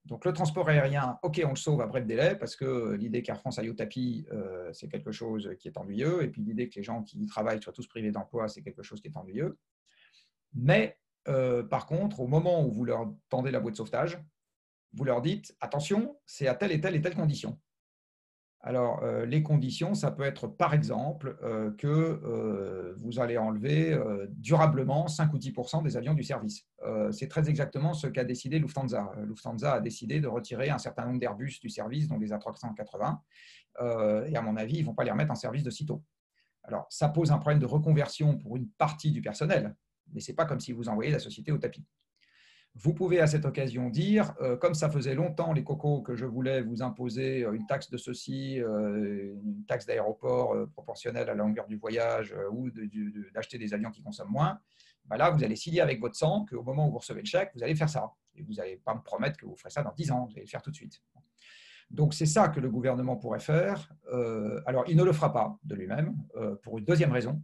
Speaker 2: Donc le transport aérien, ok, on le sauve à bref délai, parce que l'idée qu'Air France aille au tapis, c'est quelque chose qui est ennuyeux, et puis l'idée que les gens qui y travaillent soient tous privés d'emploi, c'est quelque chose qui est ennuyeux. Mais par contre, au moment où vous leur tendez la bouée de sauvetage, vous leur dites, attention, c'est à telle et telle condition. Alors, les conditions, ça peut être par exemple que vous allez enlever durablement 5 ou 10% des avions du service. C'est très exactement ce qu'a décidé Lufthansa. Lufthansa a décidé de retirer un certain nombre d'Airbus du service, dont les A380, et à mon avis, ils ne vont pas les remettre en service de sitôt. Alors, ça pose un problème de reconversion pour une partie du personnel, mais ce n'est pas comme si vous envoyez la société au tapis. Vous pouvez à cette occasion dire, comme ça faisait longtemps les cocos que je voulais vous imposer une taxe de ceci, une taxe d'aéroport proportionnelle à la longueur du voyage ou d'acheter des avions qui consomment moins, ben là, vous allez signer avec votre sang qu'au moment où vous recevez le chèque, vous allez faire ça. Et vous n'allez pas me promettre que vous ferez ça dans 10 ans, vous allez le faire tout de suite. Donc, c'est ça que le gouvernement pourrait faire. Alors, il ne le fera pas de lui-même, pour une deuxième raison.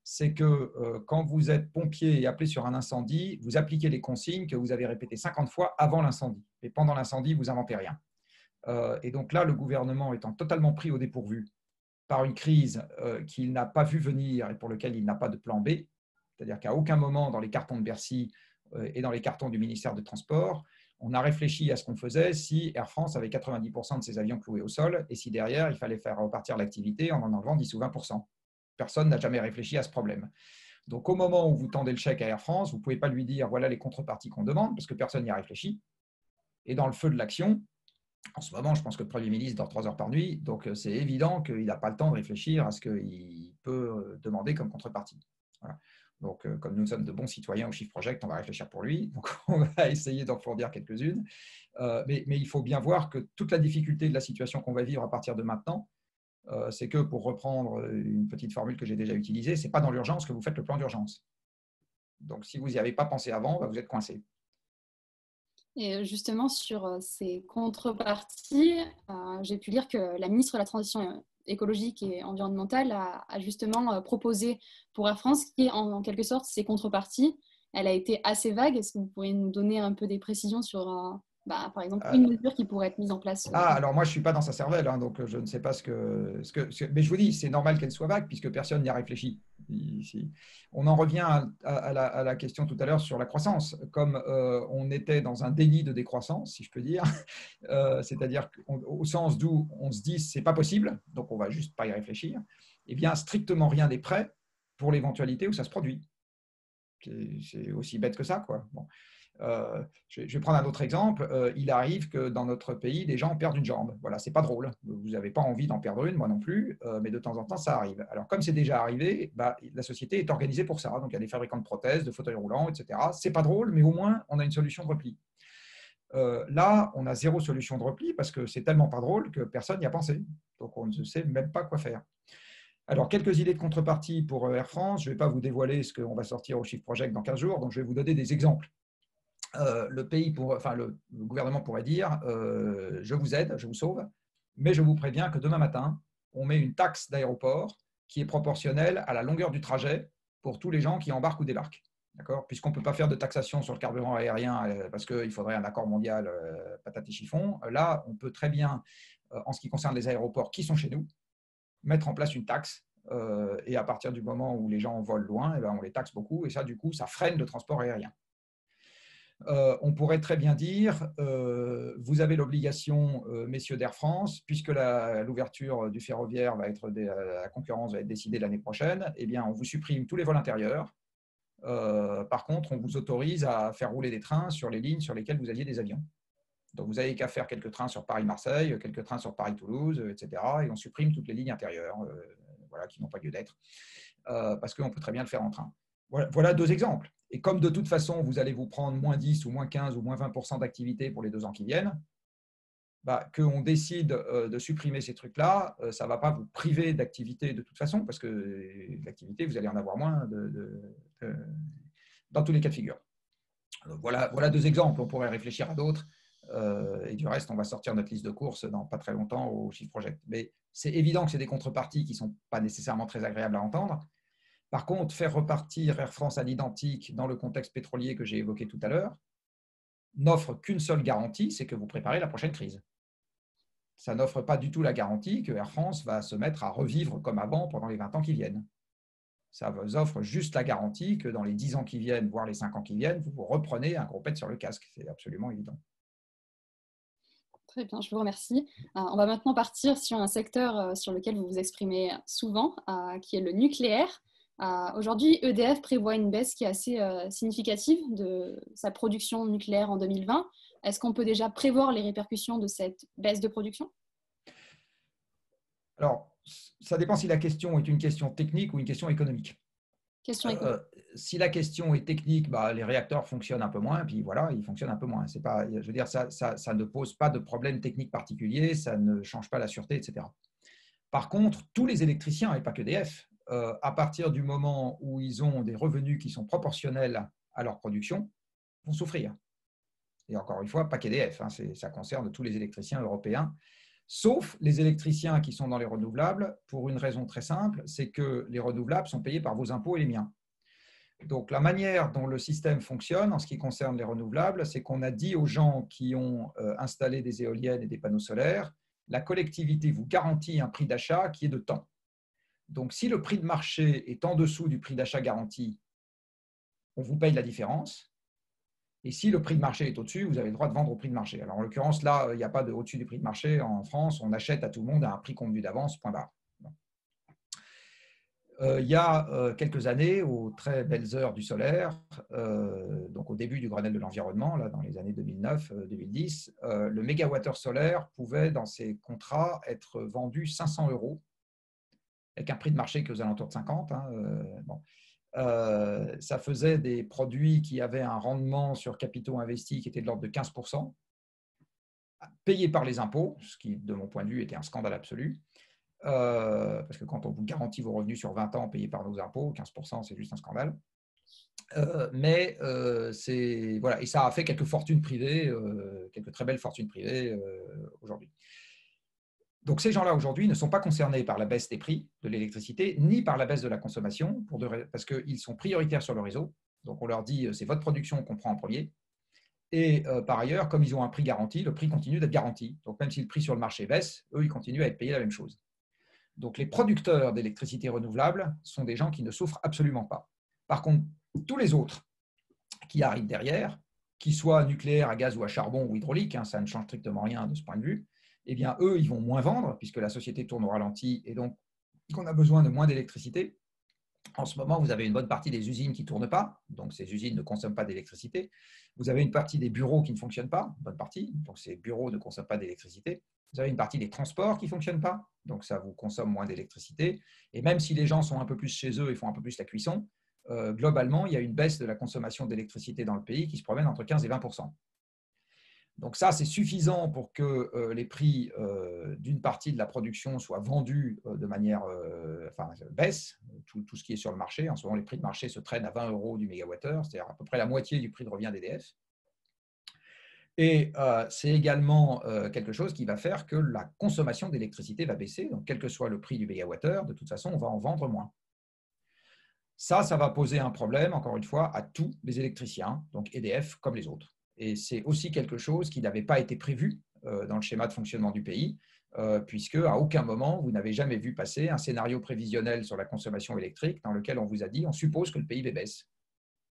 Speaker 2: C'est que quand vous êtes pompier et appelé sur un incendie, vous appliquez les consignes que vous avez répétées 50 fois avant l'incendie. Et pendant l'incendie, vous n'inventez rien. Et donc là, le gouvernement étant totalement pris au dépourvu par une crise qu'il n'a pas vu venir et pour laquelle il n'a pas de plan B, c'est-à-dire qu'à aucun moment dans les cartons de Bercy et dans les cartons du ministère des Transports, on a réfléchi à ce qu'on faisait si Air France avait 90% de ses avions cloués au sol et si derrière, il fallait faire repartir l'activité en enlevant 10 ou 20%. Personne n'a jamais réfléchi à ce problème. Donc, au moment où vous tendez le chèque à Air France, vous ne pouvez pas lui dire voilà les contreparties qu'on demande, parce que personne n'y a réfléchi. Et dans le feu de l'action, en ce moment, je pense que le Premier ministre dort 3 heures par nuit, donc c'est évident qu'il n'a pas le temps de réfléchir à ce qu'il peut demander comme contrepartie. Voilà. Donc, comme nous sommes de bons citoyens au Shift Project, on va réfléchir pour lui. Donc, on va essayer d'en fournir quelques-unes. Mais il faut bien voir que toute la difficulté de la situation qu'on va vivre à partir de maintenant, c'est que, pour reprendre une petite formule que j'ai déjà utilisée, ce n'est pas dans l'urgence que vous faites le plan d'urgence. Donc, si vous n'y avez pas pensé avant, vous êtes coincé.
Speaker 1: Et justement, sur ces contreparties, j'ai pu lire que la ministre de la Transition écologique et environnementale a justement proposé pour Air France, qui est en quelque sorte ses contreparties. Elle a été assez vague. Est-ce que vous pourriez nous donner un peu des précisions sur, par exemple, une mesure qui pourrait être mise en place?
Speaker 2: Alors moi, je ne suis pas dans sa cervelle, hein, donc je ne sais pas mais je vous dis, c'est normal qu'elle soit vague, puisque personne n'y a réfléchi. On en revient à la question tout à l'heure sur la croissance. Comme on était dans un déni de décroissance, si je peux dire, c'est-à-dire au sens d'où on se dit c'est pas possible, donc on va juste pas y réfléchir, eh bien strictement rien n'est prêt pour l'éventualité où ça se produit. C'est aussi bête que ça, quoi. Bon. Je vais prendre un autre exemple. Il arrive que dans notre pays, des gens perdent une jambe. Voilà, c'est pas drôle. Vous n'avez pas envie d'en perdre une, moi non plus, mais de temps en temps, ça arrive. Alors, comme c'est déjà arrivé, la société est organisée pour ça. Donc, il y a des fabricants de prothèses, de fauteuils roulants, etc. C'est pas drôle, mais au moins, on a une solution de repli. Là, on a zéro solution de repli parce que c'est tellement pas drôle que personne n'y a pensé. Donc, on ne sait même pas quoi faire. Alors, quelques idées de contrepartie pour Air France. Je ne vais pas vous dévoiler ce qu'on va sortir au Chiffre Project dans 15 jours, donc je vais vous donner des exemples. Le gouvernement pourrait dire je vous aide, je vous sauve, mais je vous préviens que demain matin, on met une taxe d'aéroport qui est proportionnelle à la longueur du trajet pour tous les gens qui embarquent ou débarquent. Puisqu'on ne peut pas faire de taxation sur le carburant aérien parce qu'il faudrait un accord mondial patate et chiffon, là, on peut très bien, en ce qui concerne les aéroports qui sont chez nous, mettre en place une taxe. Et à partir du moment où les gens volent loin, on les taxe beaucoup. Et ça, du coup, ça freine le transport aérien. On pourrait très bien dire, vous avez l'obligation, messieurs d'Air France, puisque l'ouverture du ferroviaire la concurrence va être décidée l'année prochaine, eh bien, on vous supprime tous les vols intérieurs. Par contre, on vous autorise à faire rouler des trains sur les lignes sur lesquelles vous aviez des avions. Donc, vous n'avez qu'à faire quelques trains sur Paris-Marseille, quelques trains sur Paris-Toulouse, etc. Et on supprime toutes les lignes intérieures qui n'ont pas lieu d'être, parce qu'on peut très bien le faire en train. Voilà deux exemples. Et comme de toute façon, vous allez vous prendre moins 10 ou moins 15 ou moins 20% d'activité pour les 2 ans qui viennent, qu'on décide de supprimer ces trucs-là, ça ne va pas vous priver d'activité de toute façon, parce que l'activité, vous allez en avoir moins dans tous les cas de figure. Donc voilà deux exemples. On pourrait réfléchir à d'autres. Et du reste, on va sortir notre liste de courses dans pas très longtemps au Chiffre Project. Mais c'est évident que c'est des contreparties qui ne sont pas nécessairement très agréables à entendre. Par contre, faire repartir Air France à l'identique dans le contexte pétrolier que j'ai évoqué tout à l'heure n'offre qu'une seule garantie, c'est que vous préparez la prochaine crise. Ça n'offre pas du tout la garantie que Air France va se mettre à revivre comme avant pendant les 20 ans qui viennent. Ça vous offre juste la garantie que dans les 10 ans qui viennent, voire les 5 ans qui viennent, vous reprenez un gros pet sur le casque. C'est absolument évident.
Speaker 1: Très bien, je vous remercie. On va maintenant partir sur un secteur sur lequel vous vous exprimez souvent, qui est le nucléaire. Aujourd'hui, EDF prévoit une baisse qui est assez significative de sa production nucléaire en 2020. Est-ce qu'on peut déjà prévoir les répercussions de cette baisse de production?
Speaker 2: Alors, ça dépend si la question est une question technique ou une question économique. Si la question est technique, les réacteurs fonctionnent un peu moins, puis voilà, ils fonctionnent un peu moins. C'est pas, je veux dire, ça ne pose pas de problème technique particulier, ça ne change pas la sûreté, etc. Par contre, tous les électriciens, et pas que EDF, à partir du moment où ils ont des revenus qui sont proportionnels à leur production, vont souffrir. Et encore une fois, pas qu'EDF, hein, ça concerne tous les électriciens européens, sauf les électriciens qui sont dans les renouvelables, pour une raison très simple, c'est que les renouvelables sont payés par vos impôts et les miens. Donc, la manière dont le système fonctionne en ce qui concerne les renouvelables, c'est qu'on a dit aux gens qui ont installé des éoliennes et des panneaux solaires, la collectivité vous garantit un prix d'achat qui est de temps. Donc, si le prix de marché est en dessous du prix d'achat garanti, on vous paye la différence. Et si le prix de marché est au-dessus, vous avez le droit de vendre au prix de marché. Alors, en l'occurrence, là, il n'y a pas de au-dessus du prix de marché. En France, on achète à tout le monde à un prix convenu d'avance, point barre. Il y a quelques années, aux très belles heures du solaire, donc au début du Grenelle de l'environnement, là, dans les années 2009-2010, le mégawattheure solaire pouvait, dans ses contrats, être vendu 500 €, avec un prix de marché qui est aux alentours de 50. Ça faisait des produits qui avaient un rendement sur capitaux investis qui était de l'ordre de 15%, payés par les impôts, ce qui, de mon point de vue, était un scandale absolu. Parce que quand on vous garantit vos revenus sur 20 ans payés par nos impôts, 15%, c'est juste un scandale. Voilà, et ça a fait quelques fortunes privées, quelques très belles fortunes privées aujourd'hui. Donc ces gens-là aujourd'hui ne sont pas concernés par la baisse des prix de l'électricité ni par la baisse de la consommation parce qu'ils sont prioritaires sur le réseau. Donc on leur dit c'est votre production qu'on prend en premier. Et par ailleurs, comme ils ont un prix garanti, le prix continue d'être garanti. Donc même si le prix sur le marché baisse, eux, ils continuent à être payés la même chose. Donc les producteurs d'électricité renouvelable sont des gens qui ne souffrent absolument pas. Par contre, tous les autres qui arrivent derrière, qu'ils soient nucléaires, à gaz ou à charbon ou hydraulique, ça ne change strictement rien de ce point de vue, eh bien eux, ils vont moins vendre puisque la société tourne au ralenti et donc on a besoin de moins d'électricité. En ce moment, vous avez une bonne partie des usines qui ne tournent pas, donc ces usines ne consomment pas d'électricité. Vous avez une partie des bureaux qui ne fonctionnent pas, une bonne partie, donc ces bureaux ne consomment pas d'électricité. Vous avez une partie des transports qui ne fonctionnent pas, donc ça vous consomme moins d'électricité. Et même si les gens sont un peu plus chez eux et font un peu plus la cuisson, globalement, il y a une baisse de la consommation d'électricité dans le pays qui se promène entre 15 et 20%. Donc ça, c'est suffisant pour que les prix d'une partie de la production soient vendus de manière, baisse, tout ce qui est sur le marché. En ce moment, les prix de marché se traînent à 20 € du mégawattheure, c'est-à-dire à peu près la moitié du prix de revient d'EDF. Et c'est également quelque chose qui va faire que la consommation d'électricité va baisser. Donc, quel que soit le prix du mégawattheure, de toute façon, on va en vendre moins. Ça va poser un problème, encore une fois, à tous les électriciens, donc EDF comme les autres. Et c'est aussi quelque chose qui n'avait pas été prévu dans le schéma de fonctionnement du pays, puisque à aucun moment, vous n'avez jamais vu passer un scénario prévisionnel sur la consommation électrique dans lequel on vous a dit on suppose que le PIB baisse.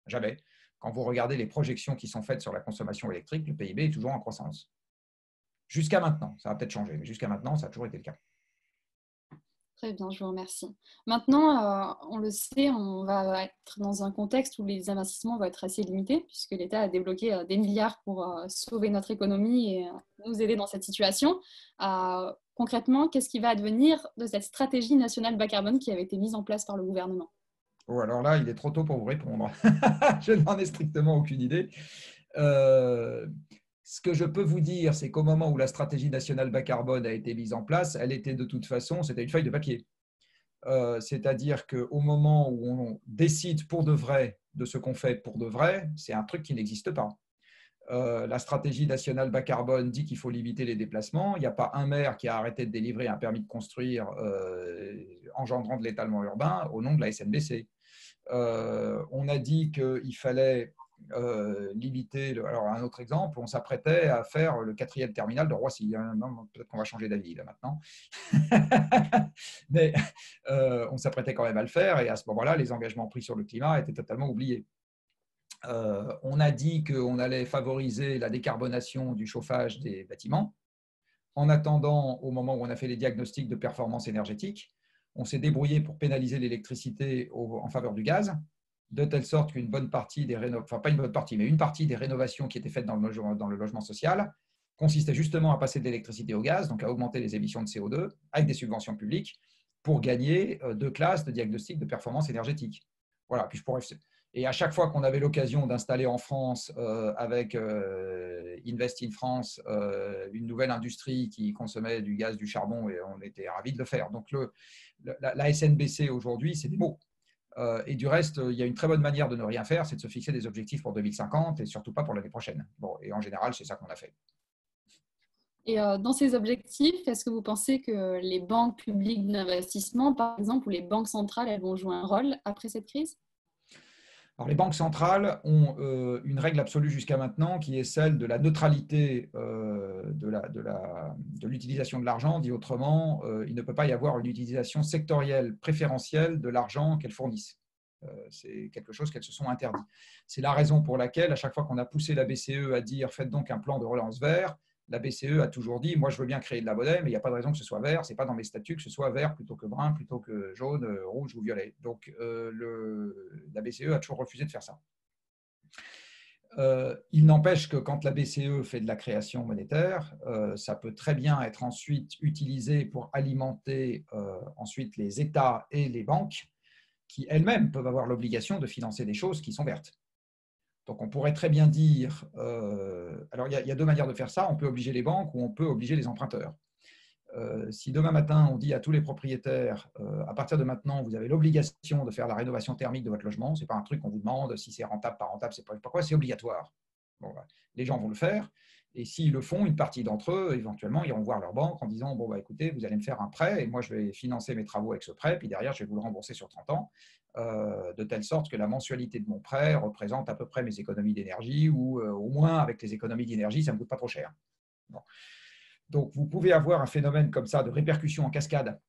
Speaker 2: Jamais. Quand vous regardez les projections qui sont faites sur la consommation électrique, le PIB est toujours en croissance. Jusqu'à maintenant, ça va peut-être changer, mais jusqu'à maintenant, ça a toujours été le cas.
Speaker 1: Très bien, je vous remercie. Maintenant, on le sait, on va être dans un contexte où les investissements vont être assez limités, puisque l'État a débloqué des milliards pour sauver notre économie et nous aider dans cette situation. Concrètement, qu'est-ce qui va advenir de cette stratégie nationale bas carbone qui avait été mise en place par le gouvernement?
Speaker 2: Oh, alors là, il est trop tôt pour vous répondre. Je n'en ai strictement aucune idée. Ce que je peux vous dire, c'est qu'au moment où la stratégie nationale bas carbone a été mise en place, elle était de toute façon, c'était une feuille de papier. C'est-à-dire qu'au moment où on décide pour de vrai de ce qu'on fait pour de vrai, c'est un truc qui n'existe pas. La stratégie nationale bas carbone dit qu'il faut limiter les déplacements. Il n'y a pas un maire qui a arrêté de délivrer un permis de construire engendrant de l'étalement urbain au nom de la SNBC. On a dit qu'il fallait limiter. Alors, un autre exemple, on s'apprêtait à faire le 4e terminal de Roissy. Peut-être qu'on va changer d'avis là maintenant. Mais on s'apprêtait quand même à le faire et à ce moment-là, les engagements pris sur le climat étaient totalement oubliés. On a dit qu'on allait favoriser la décarbonation du chauffage des bâtiments. En attendant, au moment où on a fait les diagnostics de performance énergétique, on s'est débrouillé pour pénaliser l'électricité en faveur du gaz, de telle sorte qu'une bonne partie des enfin pas une bonne partie, mais une partie des rénovations qui étaient faites dans le logement social consistait justement à passer de l'électricité au gaz, donc à augmenter les émissions de CO2 avec des subventions publiques pour gagner 2 classes de diagnostic de performance énergétique. Voilà, puis je pourrais... Et à chaque fois qu'on avait l'occasion d'installer en France, avec Invest in France, une nouvelle industrie qui consommait du gaz, du charbon, et on était ravis de le faire. Donc la SNBC aujourd'hui, c'est des mots. Et du reste, il y a une très bonne manière de ne rien faire, c'est de se fixer des objectifs pour 2050 et surtout pas pour l'année prochaine. Bon, et en général, c'est ça qu'on a fait.
Speaker 1: Et dans ces objectifs, est-ce que vous pensez que les banques publiques d'investissement, par exemple, ou les banques centrales, elles vont jouer un rôle après cette crise?
Speaker 2: Alors, les banques centrales ont une règle absolue jusqu'à maintenant qui est celle de la neutralité de l'utilisation de l'argent. Dit autrement, il ne peut pas y avoir une utilisation sectorielle préférentielle de l'argent qu'elles fournissent. C'est quelque chose qu'elles se sont interdit. C'est la raison pour laquelle, à chaque fois qu'on a poussé la BCE à dire faites donc un plan de relance vert, la BCE a toujours dit moi je veux bien créer de la monnaie, mais il n'y a pas de raison que ce soit vert, ce n'est pas dans mes statuts que ce soit vert plutôt que brun, plutôt que jaune, rouge ou violet. Donc la BCE a toujours refusé de faire ça. Il n'empêche que quand la BCE fait de la création monétaire, ça peut très bien être ensuite utilisé pour alimenter ensuite les États et les banques qui elles-mêmes peuvent avoir l'obligation de financer des choses qui sont vertes. Donc, on pourrait très bien dire… alors, il y a 2 manières de faire ça. On peut obliger les banques ou on peut obliger les emprunteurs. Si demain matin, on dit à tous les propriétaires, à partir de maintenant, vous avez l'obligation de faire la rénovation thermique de votre logement, ce n'est pas un truc qu'on vous demande, si c'est rentable, pas rentable, c'est pas quoi, c'est obligatoire. Bon, les gens vont le faire. Et s'ils le font, une partie d'entre eux, éventuellement, iront voir leur banque en disant, bon, écoutez, vous allez me faire un prêt et moi, je vais financer mes travaux avec ce prêt, puis derrière, je vais vous le rembourser sur 30 ans, de telle sorte que la mensualité de mon prêt représente à peu près mes économies d'énergie ou au moins, avec les économies d'énergie, ça ne me coûte pas trop cher. Bon. Donc, vous pouvez avoir un phénomène comme ça de répercussion en cascade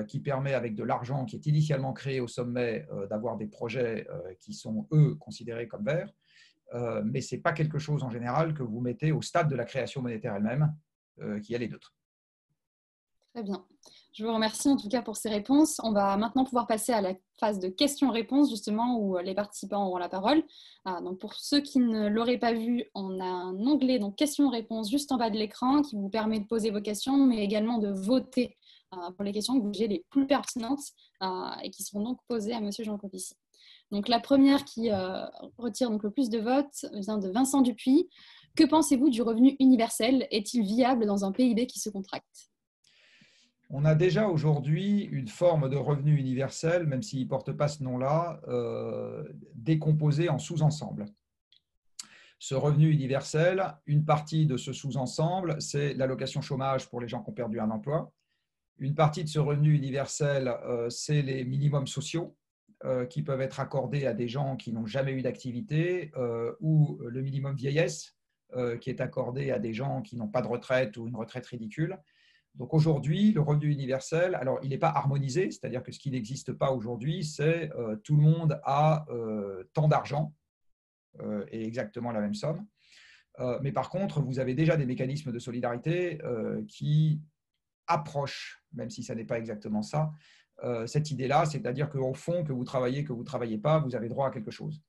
Speaker 2: qui permet, avec de l'argent qui est initialement créé au sommet, d'avoir des projets qui sont, eux, considérés comme verts. Mais ce n'est pas quelque chose en général que vous mettez au stade de la création monétaire elle-même, qui elle est neutre.
Speaker 1: Très bien. Je vous remercie en tout cas pour ces réponses. On va maintenant pouvoir passer à la phase de questions-réponses, justement, où les participants auront la parole. Donc pour ceux qui ne l'auraient pas vu, on a un onglet donc questions-réponses juste en bas de l'écran qui vous permet de poser vos questions, mais également de voter pour les questions que vous jugez les plus pertinentes et qui seront donc posées à M. Jancovici. Donc la première qui retire donc le plus de votes vient de Vincent Dupuis. Que pensez-vous du revenu universel? Est-il viable dans un PIB qui se contracte?
Speaker 2: On a déjà aujourd'hui une forme de revenu universel, même s'il ne porte pas ce nom-là, décomposé en sous-ensembles. Ce revenu universel, une partie de ce sous-ensemble, c'est l'allocation chômage pour les gens qui ont perdu un emploi. Une partie de ce revenu universel, c'est les minimums sociaux qui peuvent être accordés à des gens qui n'ont jamais eu d'activité ou le minimum vieillesse qui est accordé à des gens qui n'ont pas de retraite ou une retraite ridicule. Donc aujourd'hui, le revenu universel, alors il n'est pas harmonisé, c'est-à-dire que ce qui n'existe pas aujourd'hui, c'est tout le monde a tant d'argent et exactement la même somme. Mais par contre, vous avez déjà des mécanismes de solidarité qui approchent, même si ça n'est pas exactement ça, cette idée-là, c'est-à-dire qu'au fond, que vous ne travaillez pas, vous avez droit à quelque chose.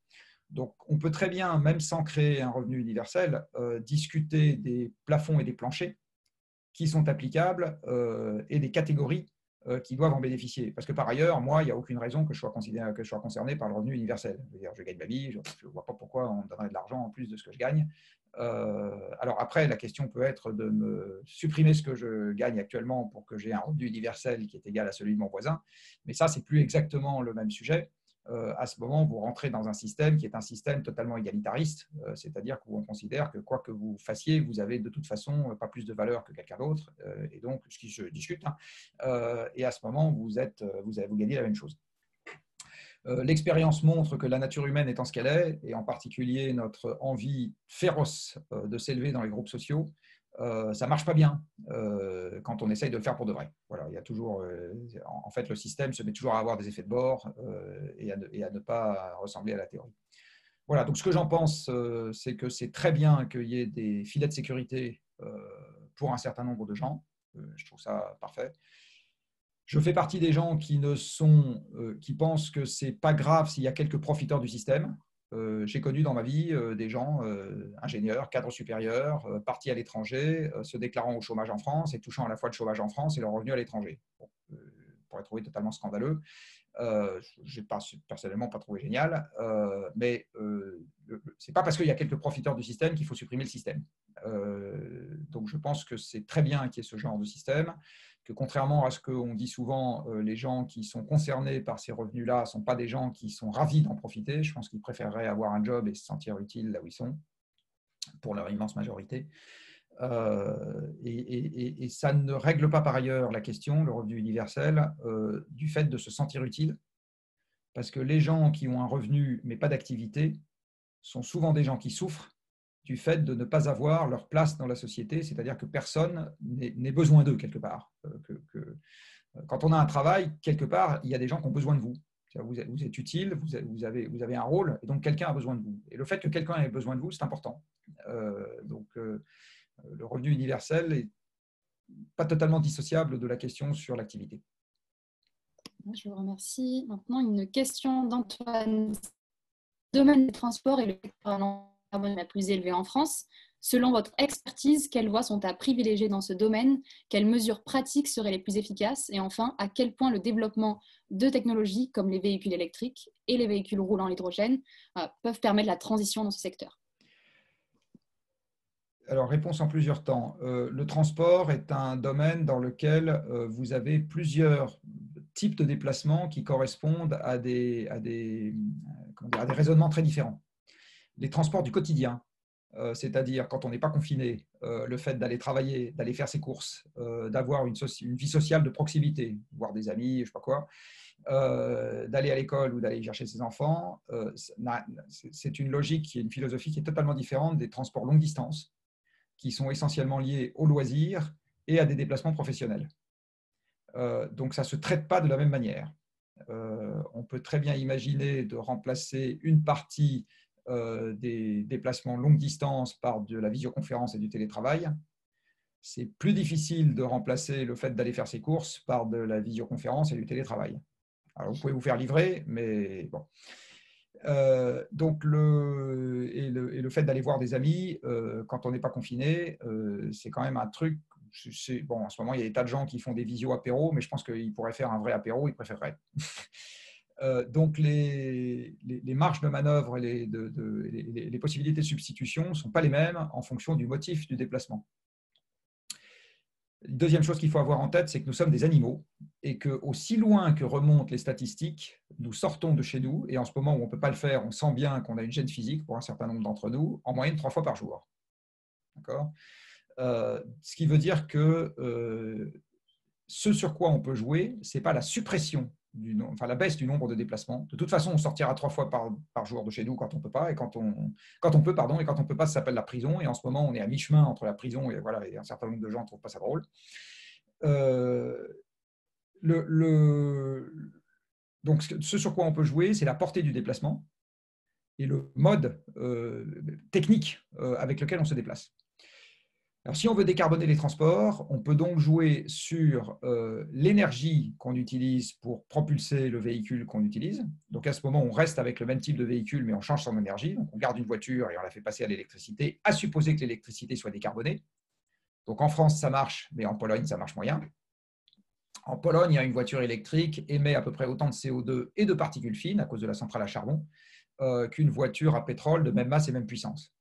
Speaker 2: Donc on peut très bien, même sans créer un revenu universel, discuter des plafonds et des planchers qui sont applicables et des catégories qui doivent en bénéficier. Parce que par ailleurs, moi, il n'y a aucune raison que je sois concerné par le revenu universel. Je veux dire, je gagne ma vie, je ne vois pas pourquoi on me donnerait de l'argent en plus de ce que je gagne. Alors après, la question peut être de me supprimer ce que je gagne actuellement pour que j'ai un revenu universel qui est égal à celui de mon voisin. Mais ça, ce n'est plus exactement le même sujet. À ce moment, vous rentrez dans un système qui est un système totalement égalitariste, c'est-à-dire qu'on considère que quoi que vous fassiez, vous avez de toute façon pas plus de valeur que quelqu'un d'autre, et donc, ce qui se discute, et à ce moment, vous gagnez la même chose. L'expérience montre que la nature humaine étant ce qu'elle est, et en particulier notre envie féroce de s'élever dans les groupes sociaux, ça ne marche pas bien quand on essaye de le faire pour de vrai. Voilà, il y a toujours, en fait, le système se met toujours à avoir des effets de bord et à ne pas ressembler à la théorie. Voilà, donc ce que j'en pense, c'est que c'est très bien qu'il y ait des filets de sécurité pour un certain nombre de gens. Je trouve ça parfait. Je fais partie des gens qui pensent que ce n'est pas grave s'il y a quelques profiteurs du système. J'ai connu dans ma vie des gens, ingénieurs, cadres supérieurs, partis à l'étranger, se déclarant au chômage en France et touchant à la fois le chômage en France et leur revenu à l'étranger. Bon, pour être trouvé totalement scandaleux. Je n'ai personnellement pas trouvé génial, mais ce n'est pas parce qu'il y a quelques profiteurs du système qu'il faut supprimer le système. Donc je pense que c'est très bien qu'il y ait ce genre de système, que contrairement à ce qu'on dit souvent, les gens qui sont concernés par ces revenus-là ne sont pas des gens qui sont ravis d'en profiter. Je pense qu'ils préféreraient avoir un job et se sentir utiles là où ils sont, pour leur immense majorité. Et ça ne règle pas par ailleurs la question, le revenu universel, du fait de se sentir utile, parce que les gens qui ont un revenu mais pas d'activité sont souvent des gens qui souffrent du fait de ne pas avoir leur place dans la société, c'est-à-dire que personne n'ait besoin d'eux quelque part. Quand on a un travail, quelque part, il y a des gens qui ont besoin de vous. Vous êtes utile, vous avez un rôle, et donc quelqu'un a besoin de vous. Et le fait que quelqu'un ait besoin de vous, c'est important. Donc, le revenu universel n'est pas totalement dissociable de la question sur l'activité.
Speaker 1: Je vous remercie. Maintenant, une question d'Antoine. Le domaine des transports est le secteur carbone la plus élevée en France. Selon votre expertise, quelles voies sont à privilégier dans ce domaine? Quelles mesures pratiques seraient les plus efficaces? Et enfin, à quel point le développement de technologies comme les véhicules électriques et les véhicules roulant à l'hydrogène peuvent permettre la transition dans ce secteur?
Speaker 2: Alors, réponse en plusieurs temps. Le transport est un domaine dans lequel vous avez plusieurs types de déplacements qui correspondent comment dire, à des raisonnements très différents. Les transports du quotidien, c'est-à-dire quand on n'est pas confiné, le fait d'aller travailler, d'aller faire ses courses, d'avoir une vie sociale de proximité, voir des amis, je ne sais pas quoi, d'aller à l'école ou d'aller chercher ses enfants, c'est une logique, qui est une philosophie qui est totalement différente des transports longue distance, qui sont essentiellement liés aux loisirs et à des déplacements professionnels. Donc ça ne se traite pas de la même manière. On peut très bien imaginer de remplacer une partie des déplacements longue distance par de la visioconférence et du télétravail. C'est plus difficile de remplacer le fait d'aller faire ses courses par de la visioconférence et du télétravail. Alors, vous pouvez vous faire livrer, mais bon. Donc, le fait d'aller voir des amis quand on n'est pas confiné, c'est quand même un truc. Bon, en ce moment, il y a des tas de gens qui font des visio apéros, mais je pense qu'ils pourraient faire un vrai apéro, ils préféreraient. Donc, les marges de manœuvre et les possibilités de substitution ne sont pas les mêmes en fonction du motif du déplacement. Deuxième chose qu'il faut avoir en tête, c'est que nous sommes des animaux et que, aussi loin que remontent les statistiques, nous sortons de chez nous, et en ce moment où on ne peut pas le faire, on sent bien qu'on a une gêne physique pour un certain nombre d'entre nous, en moyenne 3 fois par jour. D'accord ? Ce qui veut dire que ce sur quoi on peut jouer, ce n'est pas la suppression, la baisse du nombre de déplacements. De toute façon, on sortira 3 fois par jour de chez nous quand on peut pas, et quand on peut, pardon, et quand on peut pas, ça s'appelle la prison. Et en ce moment, on est à mi-chemin entre la prison et voilà, et un certain nombre de gens ne trouvent pas ça drôle. Donc, ce sur quoi on peut jouer, c'est la portée du déplacement et le mode technique avec lequel on se déplace. Alors, si on veut décarboner les transports, on peut donc jouer sur l'énergie qu'on utilise pour propulser le véhicule qu'on utilise. Donc, à ce moment, on reste avec le même type de véhicule, mais on change son énergie. Donc, on garde une voiture et on la fait passer à l'électricité, à supposer que l'électricité soit décarbonée. Donc, en France, ça marche, mais en Pologne, ça marche moyen. En Pologne, une voiture électrique émet à peu près autant de CO2 et de particules fines à cause de la centrale à charbon qu'une voiture à pétrole de même masse et même puissance.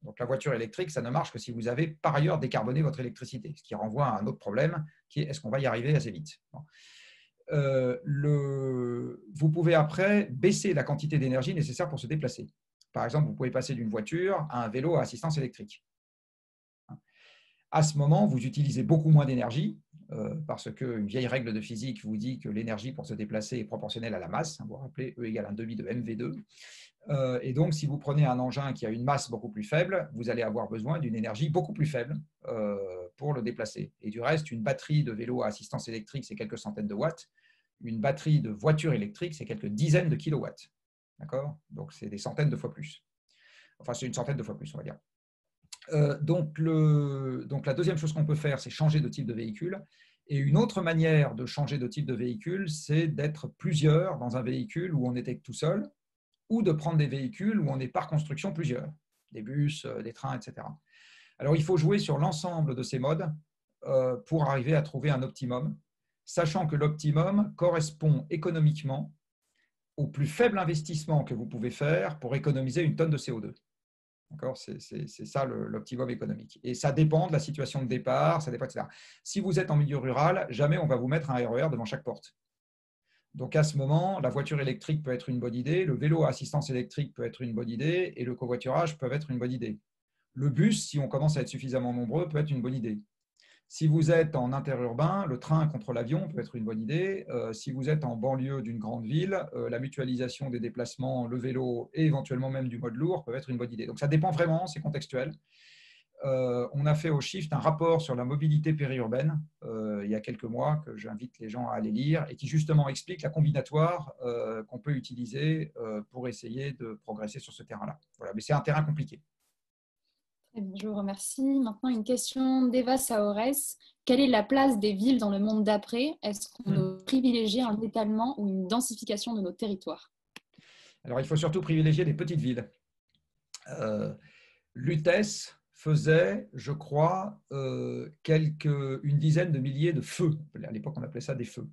Speaker 2: Donc la voiture électrique, ça ne marche que si vous avez par ailleurs décarboné votre électricité, ce qui renvoie à un autre problème qui est est-ce qu'on va y arriver assez vite. Vous pouvez après baisser la quantité d'énergie nécessaire pour se déplacer. Par exemple, vous pouvez passer d'une voiture à un vélo à assistance électrique. À ce moment, vous utilisez beaucoup moins d'énergie parce qu'une vieille règle de physique vous dit que l'énergie pour se déplacer est proportionnelle à la masse. Vous vous rappelez, E égale un demi de mv2. Et donc, si vous prenez un engin qui a une masse beaucoup plus faible, vous allez avoir besoin d'une énergie beaucoup plus faible pour le déplacer. Et du reste, une batterie de vélo à assistance électrique, c'est quelques centaines de watts. Une batterie de voiture électrique, c'est quelques dizaines de kilowatts. D'accord ? Donc, c'est des centaines de fois plus. Enfin, c'est une centaine de fois plus, on va dire. Donc, la deuxième chose qu'on peut faire, c'est changer de type de véhicule. Et une autre manière de changer de type de véhicule, c'est d'être plusieurs dans un véhicule où on était tout seul, ou de prendre des véhicules où on est par construction plusieurs, des bus, des trains, etc. Alors, il faut jouer sur l'ensemble de ces modes pour arriver à trouver un optimum, sachant que l'optimum correspond économiquement au plus faible investissement que vous pouvez faire pour économiser une tonne de CO2. C'est ça l'optimum économique. Et ça dépend de la situation de départ, ça dépend, etc. Si vous êtes en milieu rural, jamais on va vous mettre un RER devant chaque porte. Donc à ce moment, la voiture électrique peut être une bonne idée, le vélo à assistance électrique peut être une bonne idée et le covoiturage peut être une bonne idée. Le bus, si on commence à être suffisamment nombreux, peut être une bonne idée. Si vous êtes en interurbain, le train contre l'avion peut être une bonne idée. Si vous êtes en banlieue d'une grande ville, la mutualisation des déplacements, le vélo et éventuellement même du mode lourd peut être une bonne idée. Donc ça dépend vraiment, c'est contextuel. On a fait au Shift un rapport sur la mobilité périurbaine il y a quelques mois que j'invite les gens à aller lire et qui justement explique la combinatoire qu'on peut utiliser pour essayer de progresser sur ce terrain-là. Voilà, mais c'est un terrain compliqué.
Speaker 1: Je vous remercie. Maintenant, une question d'Eva Saores. Quelle est la place des villes dans le monde d'après? Est-ce qu'on doit privilégier un étalement ou une densification de nos territoires?
Speaker 2: Alors, il faut surtout privilégier les petites villes. Lutèce faisait, je crois, une dizaine de milliers de feux. À l'époque, on appelait ça des feux.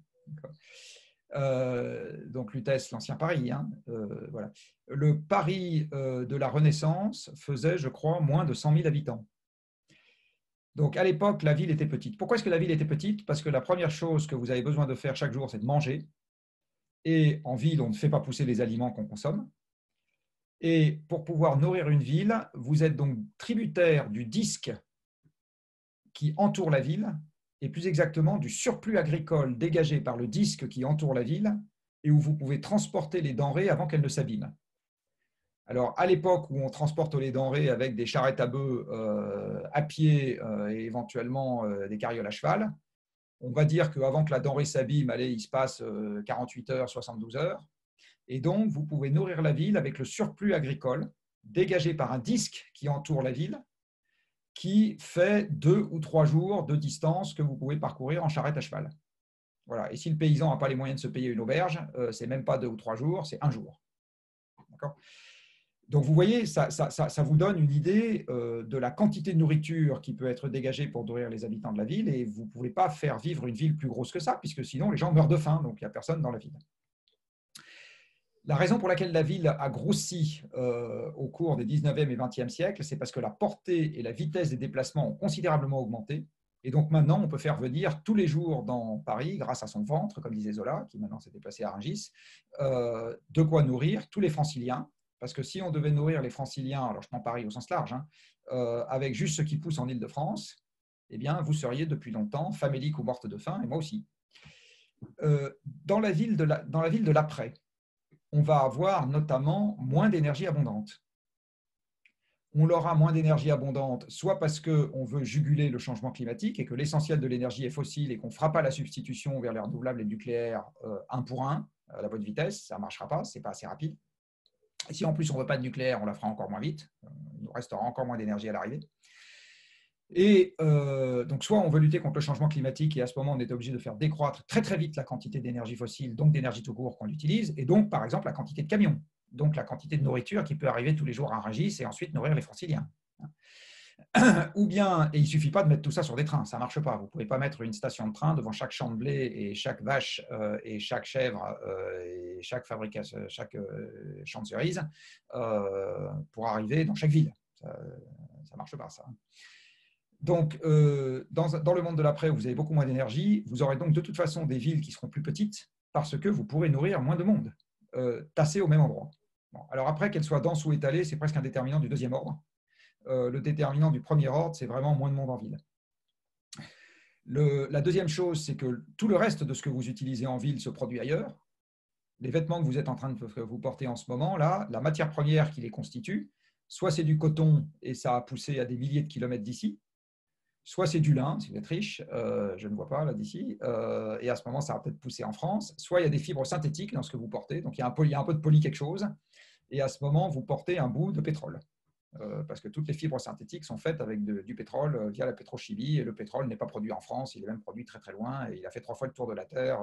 Speaker 2: Donc Lutèce, l'ancien Paris. Hein, voilà. Le Paris de la Renaissance faisait, je crois, moins de 100 000 habitants. Donc à l'époque, la ville était petite. Pourquoi est-ce que la ville était petite? Parce que la première chose que vous avez besoin de faire chaque jour, c'est de manger. Et en ville, on ne fait pas pousser les aliments qu'on consomme. Et pour pouvoir nourrir une ville, vous êtes donc tributaire du disque qui entoure la ville, et plus exactement du surplus agricole dégagé par le disque qui entoure la ville, et où vous pouvez transporter les denrées avant qu'elles ne s'abîment. Alors, à l'époque où on transporte les denrées avec des charrettes à bœufs à pied et éventuellement des carrioles à cheval, on va dire qu'avant que la denrée s'abîme, allez, il se passe 48 heures, 72 heures. Et donc, vous pouvez nourrir la ville avec le surplus agricole dégagé par un disque qui entoure la ville, qui fait 2 ou 3 jours de distance que vous pouvez parcourir en charrette à cheval. Voilà. Et si le paysan n'a pas les moyens de se payer une auberge, c'est même pas 2 ou 3 jours, c'est 1 jour. D'accord ? Donc, vous voyez, ça vous donne une idée de la quantité de nourriture qui peut être dégagée pour nourrir les habitants de la ville. Et vous ne pouvez pas faire vivre une ville plus grosse que ça, puisque sinon, les gens meurent de faim, donc il n'y a personne dans la ville. La raison pour laquelle la ville a grossi au cours des 19e et 20e siècles, c'est parce que la portée et la vitesse des déplacements ont considérablement augmenté. Et donc maintenant, on peut faire venir tous les jours dans Paris, grâce à son ventre, comme disait Zola, qui maintenant s'est déplacé à Rungis, de quoi nourrir tous les franciliens. Parce que si on devait nourrir les franciliens, alors je prends Paris au sens large, hein, avec juste ce qui pousse en Île-de-France, eh bien, vous seriez depuis longtemps famélique ou morte de faim, et moi aussi. Dans la ville de l'après, on va avoir notamment moins d'énergie abondante. On aura moins d'énergie abondante, soit parce qu'on veut juguler le changement climatique et que l'essentiel de l'énergie est fossile et qu'on ne fera pas la substitution vers les renouvelables et le nucléaire un pour un, à la bonne vitesse, ça ne marchera pas, ce n'est pas assez rapide. Et si en plus on ne veut pas de nucléaire, on la fera encore moins vite, il nous restera encore moins d'énergie à l'arrivée. Et donc, soit on veut lutter contre le changement climatique et à ce moment, on est obligé de faire décroître très très vite la quantité d'énergie fossile, donc d'énergie tout court qu'on utilise, et donc par exemple la quantité de camions, donc la quantité de nourriture qui peut arriver tous les jours à Rungis et ensuite nourrir les franciliens. Ou bien, et il ne suffit pas de mettre tout ça sur des trains, ça ne marche pas. Vous ne pouvez pas mettre une station de train devant chaque champ de blé et chaque vache et chaque chèvre et chaque champ de cerises pour arriver dans chaque ville. Ça ne marche pas, ça. Donc, dans le monde de l'après, où vous avez beaucoup moins d'énergie, vous aurez donc de toute façon des villes qui seront plus petites parce que vous pourrez nourrir moins de monde, tassé au même endroit. Bon, alors après, qu'elles soient denses ou étalées, c'est presque un déterminant du deuxième ordre. Le déterminant du premier ordre, c'est vraiment moins de monde en ville. La deuxième chose, c'est que tout le reste de ce que vous utilisez en ville se produit ailleurs. Les vêtements que vous êtes en train de vous porter en ce moment, là, la matière première qui les constitue, soit c'est du coton et ça a poussé à des milliers de kilomètres d'ici, soit c'est du lin, si vous êtes riche, je ne vois pas là d'ici, et à ce moment, ça va peut-être pousser en France, soit il y a des fibres synthétiques dans ce que vous portez, donc il y a un peu de poly quelque chose, et à ce moment, vous portez un bout de pétrole. Parce que toutes les fibres synthétiques sont faites avec du pétrole via la pétrochimie, et le pétrole n'est pas produit en France, il est même produit très très loin, et il a fait 3 fois le tour de la Terre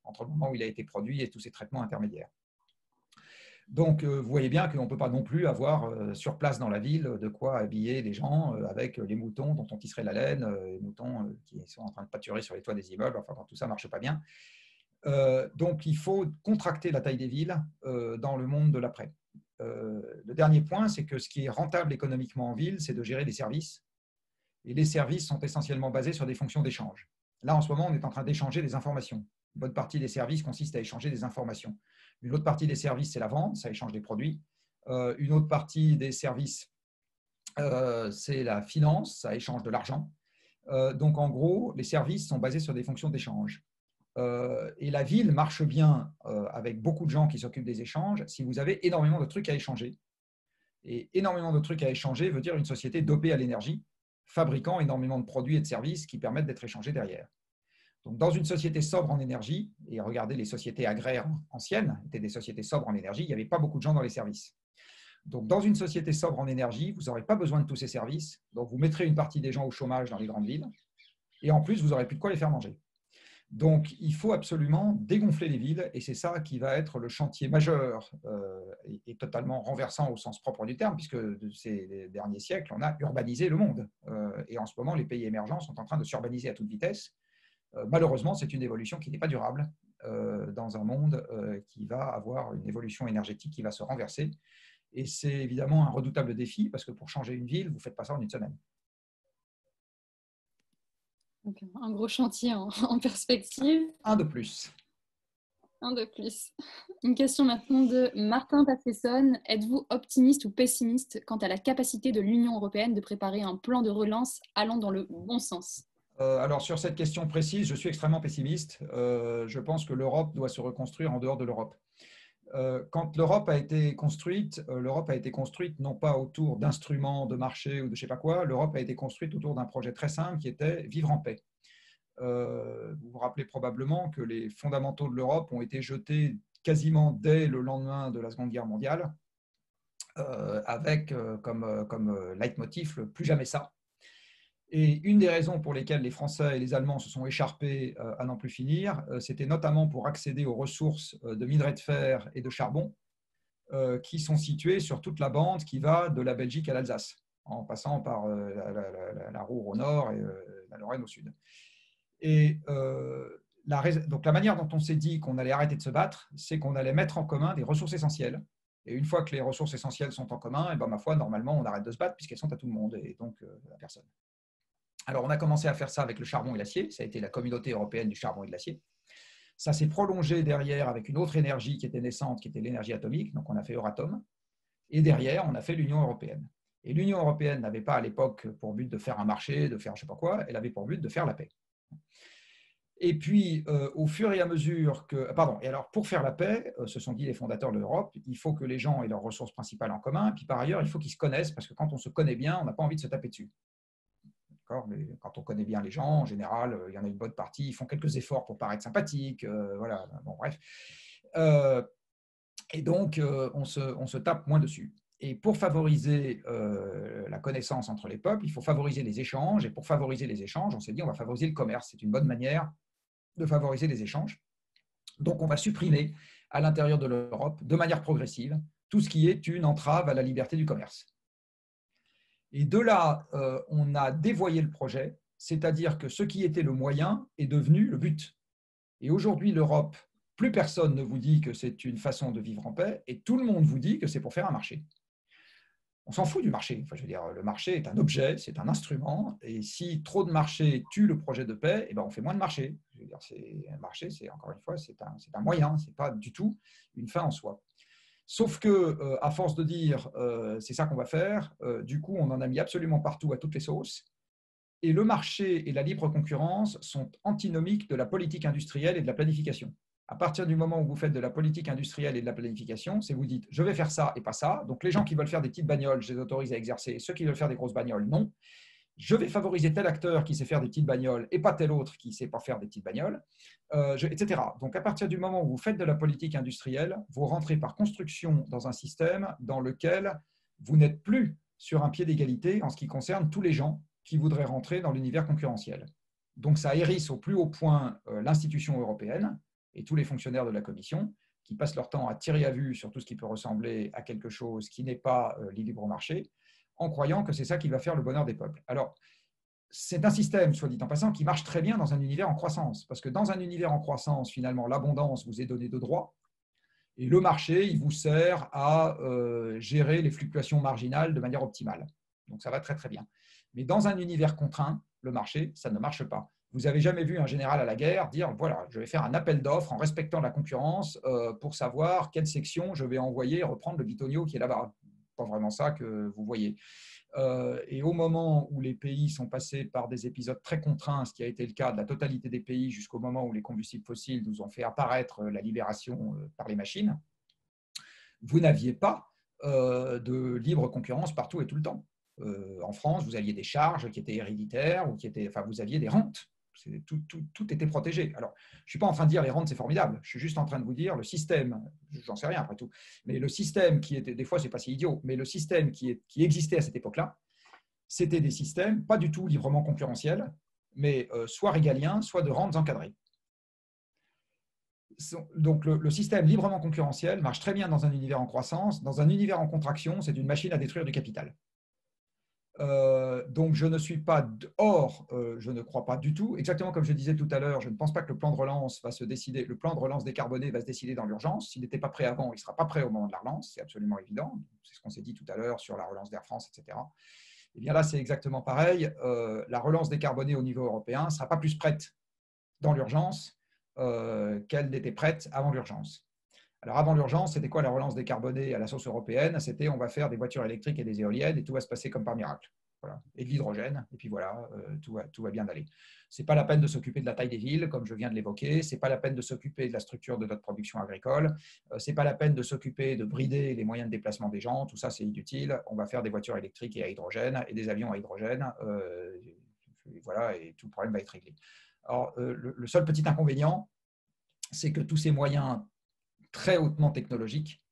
Speaker 2: entre le moment où il a été produit et tous ces traitements intermédiaires. Donc, vous voyez bien qu'on ne peut pas non plus avoir sur place dans la ville de quoi habiller les gens avec les moutons dont on tisserait la laine, les moutons qui sont en train de pâturer sur les toits des immeubles. Enfin, tout ça ne marche pas bien. Donc, il faut contracter la taille des villes dans le monde de l'après. Le dernier point, c'est que ce qui est rentable économiquement en ville, c'est de gérer des services. Et les services sont essentiellement basés sur des fonctions d'échange. Là, en ce moment, on est en train d'échanger des informations. Une bonne partie des services consiste à échanger des informations. Une autre partie des services, c'est la vente, ça échange des produits. Une autre partie des services, c'est la finance, ça échange de l'argent. Donc, en gros, les services sont basés sur des fonctions d'échange. Et la ville marche bien avec beaucoup de gens qui s'occupent des échanges si vous avez énormément de trucs à échanger. Et énormément de trucs à échanger veut dire une société dopée à l'énergie, fabriquant énormément de produits et de services qui permettent d'être échangés derrière. Donc, dans une société sobre en énergie, et regardez les sociétés agraires anciennes, étaient des sociétés sobres en énergie, il n'y avait pas beaucoup de gens dans les services. Donc, dans une société sobre en énergie, vous n'aurez pas besoin de tous ces services, donc vous mettrez une partie des gens au chômage dans les grandes villes, et en plus, vous n'aurez plus de quoi les faire manger. Donc, il faut absolument dégonfler les villes, et c'est ça qui va être le chantier majeur et totalement renversant au sens propre du terme, puisque ces derniers siècles, on a urbanisé le monde. Et en ce moment, les pays émergents sont en train de s'urbaniser à toute vitesse. Malheureusement, c'est une évolution qui n'est pas durable dans un monde qui va avoir une évolution énergétique qui va se renverser. Et c'est évidemment un redoutable défi parce que pour changer une ville, vous ne faites pas ça en une semaine.
Speaker 1: Donc, un gros chantier en perspective.
Speaker 2: Un de plus.
Speaker 1: Un de plus. Une question maintenant de Martin Patterson. Êtes-vous optimiste ou pessimiste quant à la capacité de l'Union européenne de préparer un plan de relance allant dans le bon sens?
Speaker 2: Alors sur cette question précise, je suis extrêmement pessimiste. Je pense que l'Europe doit se reconstruire en dehors de l'Europe. Quand l'Europe a été construite non pas autour d'instruments de marché ou de je ne sais pas quoi, l'Europe a été construite autour d'un projet très simple qui était vivre en paix. Vous vous rappelez probablement que les fondamentaux de l'Europe ont été jetés quasiment dès le lendemain de la Seconde Guerre mondiale, avec comme leitmotiv le plus jamais ça. Et une des raisons pour lesquelles les Français et les Allemands se sont écharpés à n'en plus finir, c'était notamment pour accéder aux ressources de minerais de fer et de charbon qui sont situées sur toute la bande qui va de la Belgique à l'Alsace, en passant par la Ruhr au nord et la Lorraine au sud. Et donc la manière dont on s'est dit qu'on allait arrêter de se battre, c'est qu'on allait mettre en commun des ressources essentielles. Et une fois que les ressources essentielles sont en commun, et ben, ma foi, normalement, on arrête de se battre puisqu'elles sont à tout le monde et donc à personne. Alors, on a commencé à faire ça avec le charbon et l'acier. Ça a été la communauté européenne du charbon et de l'acier. Ça s'est prolongé derrière avec une autre énergie qui était naissante, qui était l'énergie atomique. Donc, on a fait Euratom. Et derrière, on a fait l'Union européenne. Et l'Union européenne n'avait pas à l'époque pour but de faire un marché, de faire je ne sais pas quoi. Elle avait pour but de faire la paix. Et puis, au fur et à mesure que… Pardon, et alors pour faire la paix, se sont dit les fondateurs de l'Europe, il faut que les gens aient leurs ressources principales en commun. Et puis par ailleurs, il faut qu'ils se connaissent, parce que quand on se connaît bien, on n'a pas envie de se taper dessus. Mais quand on connaît bien les gens, en général, il y en a une bonne partie, ils font quelques efforts pour paraître sympathiques, voilà, bon, bref. Et donc, on se tape moins dessus. Et pour favoriser la connaissance entre les peuples, il faut favoriser les échanges. Et pour favoriser les échanges, on s'est dit on va favoriser le commerce. C'est une bonne manière de favoriser les échanges. Donc, on va supprimer à l'intérieur de l'Europe, de manière progressive, tout ce qui est une entrave à la liberté du commerce. Et de là, on a dévoyé le projet, c'est-à-dire que ce qui était le moyen est devenu le but. Et aujourd'hui, l'Europe, plus personne ne vous dit que c'est une façon de vivre en paix, et tout le monde vous dit que c'est pour faire un marché. On s'en fout du marché. Enfin, je veux dire, le marché est un objet, c'est un instrument, et si trop de marché tue le projet de paix, eh ben, on fait moins de marché. Je veux dire, un marché, c'est encore une fois, c'est un moyen, c'est pas du tout une fin en soi. Sauf que, à force de dire c'est ça qu'on va faire, du coup, on en a mis absolument partout à toutes les sauces. Et le marché et la libre concurrence sont antinomiques de la politique industrielle et de la planification. À partir du moment où vous faites de la politique industrielle et de la planification, c'est vous dites je vais faire ça et pas ça. Donc les gens qui veulent faire des petites bagnoles, je les autorise à exercer. Ceux qui veulent faire des grosses bagnoles, non. Je vais favoriser tel acteur qui sait faire des petites bagnoles et pas tel autre qui ne sait pas faire des petites bagnoles, etc. Donc, à partir du moment où vous faites de la politique industrielle, vous rentrez par construction dans un système dans lequel vous n'êtes plus sur un pied d'égalité en ce qui concerne tous les gens qui voudraient rentrer dans l'univers concurrentiel. Donc, ça hérisse au plus haut point l'institution européenne et tous les fonctionnaires de la Commission qui passent leur temps à tirer à vue sur tout ce qui peut ressembler à quelque chose qui n'est pas le libre marché, en croyant que c'est ça qui va faire le bonheur des peuples. Alors, c'est un système, soit dit en passant, qui marche très bien dans un univers en croissance. Parce que dans un univers en croissance, finalement, l'abondance vous est donnée de droit. Et le marché, il vous sert à gérer les fluctuations marginales de manière optimale. Donc, ça va très, très bien. Mais dans un univers contraint, le marché, ça ne marche pas. Vous n'avez jamais vu un général à la guerre dire « Voilà, je vais faire un appel d'offres en respectant la concurrence pour savoir quelle section je vais envoyer reprendre le bitonio qui est là-bas. » Pas vraiment ça que vous voyez. Et au moment où les pays sont passés par des épisodes très contraints, ce qui a été le cas de la totalité des pays jusqu'au moment où les combustibles fossiles nous ont fait apparaître la libération par les machines, vous n'aviez pas de libre concurrence partout et tout le temps. En France, vous aviez des charges qui étaient héréditaires, ou vous aviez des rentes. Tout était protégé. Alors, je ne suis pas en train de dire les rentes, c'est formidable. Je suis juste en train de vous dire le système, j'en sais rien après tout, mais le système qui était, des fois, ce n'est pas si idiot, mais le système qui existait à cette époque-là, c'était des systèmes pas du tout librement concurrentiels, mais soit régaliens, soit de rentes encadrées. Donc, le système librement concurrentiel marche très bien dans un univers en croissance. Dans un univers en contraction, c'est une machine à détruire du capital. Donc, je ne suis pas or, je ne crois pas du tout. Exactement comme je disais tout à l'heure, je ne pense pas que le plan de relance va se décider. Le plan de relance décarboné va se décider dans l'urgence. S'il n'était pas prêt avant, il ne sera pas prêt au moment de la relance. C'est absolument évident. C'est ce qu'on s'est dit tout à l'heure sur la relance d'Air France, etc. Et bien là, c'est exactement pareil. La relance décarbonée au niveau européen ne sera pas plus prête dans l'urgence qu'elle n'était prête avant l'urgence. Alors avant l'urgence, c'était quoi la relance décarbonée à la sauce européenne? C'était on va faire des voitures électriques et des éoliennes et tout va se passer comme par miracle. Voilà. Et de l'hydrogène, et puis voilà, tout va bien aller. Ce n'est pas la peine de s'occuper de la taille des villes, comme je viens de l'évoquer. Ce n'est pas la peine de s'occuper de la structure de notre production agricole. Ce n'est pas la peine de s'occuper de brider les moyens de déplacement des gens. Tout ça, c'est inutile. On va faire des voitures électriques et à hydrogène et des avions à hydrogène. Et voilà, et tout le problème va être réglé. Alors, le seul petit inconvénient, c'est que tous ces moyens très hautement technologiques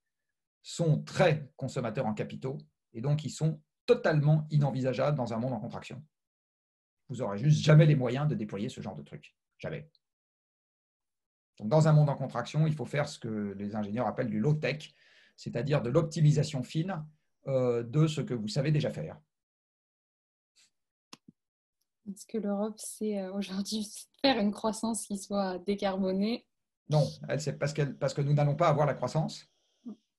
Speaker 2: sont très consommateurs en capitaux et donc ils sont totalement inenvisageables dans un monde en contraction. Vous n'aurez juste jamais les moyens de déployer ce genre de truc. Jamais. Donc, dans un monde en contraction, il faut faire ce que les ingénieurs appellent du low-tech, c'est-à-dire de l'optimisation fine de ce que vous savez déjà faire.
Speaker 1: Est-ce que l'Europe sait aujourd'hui faire une croissance qui soit décarbonée?
Speaker 2: Non, parce que nous n'allons pas avoir la croissance.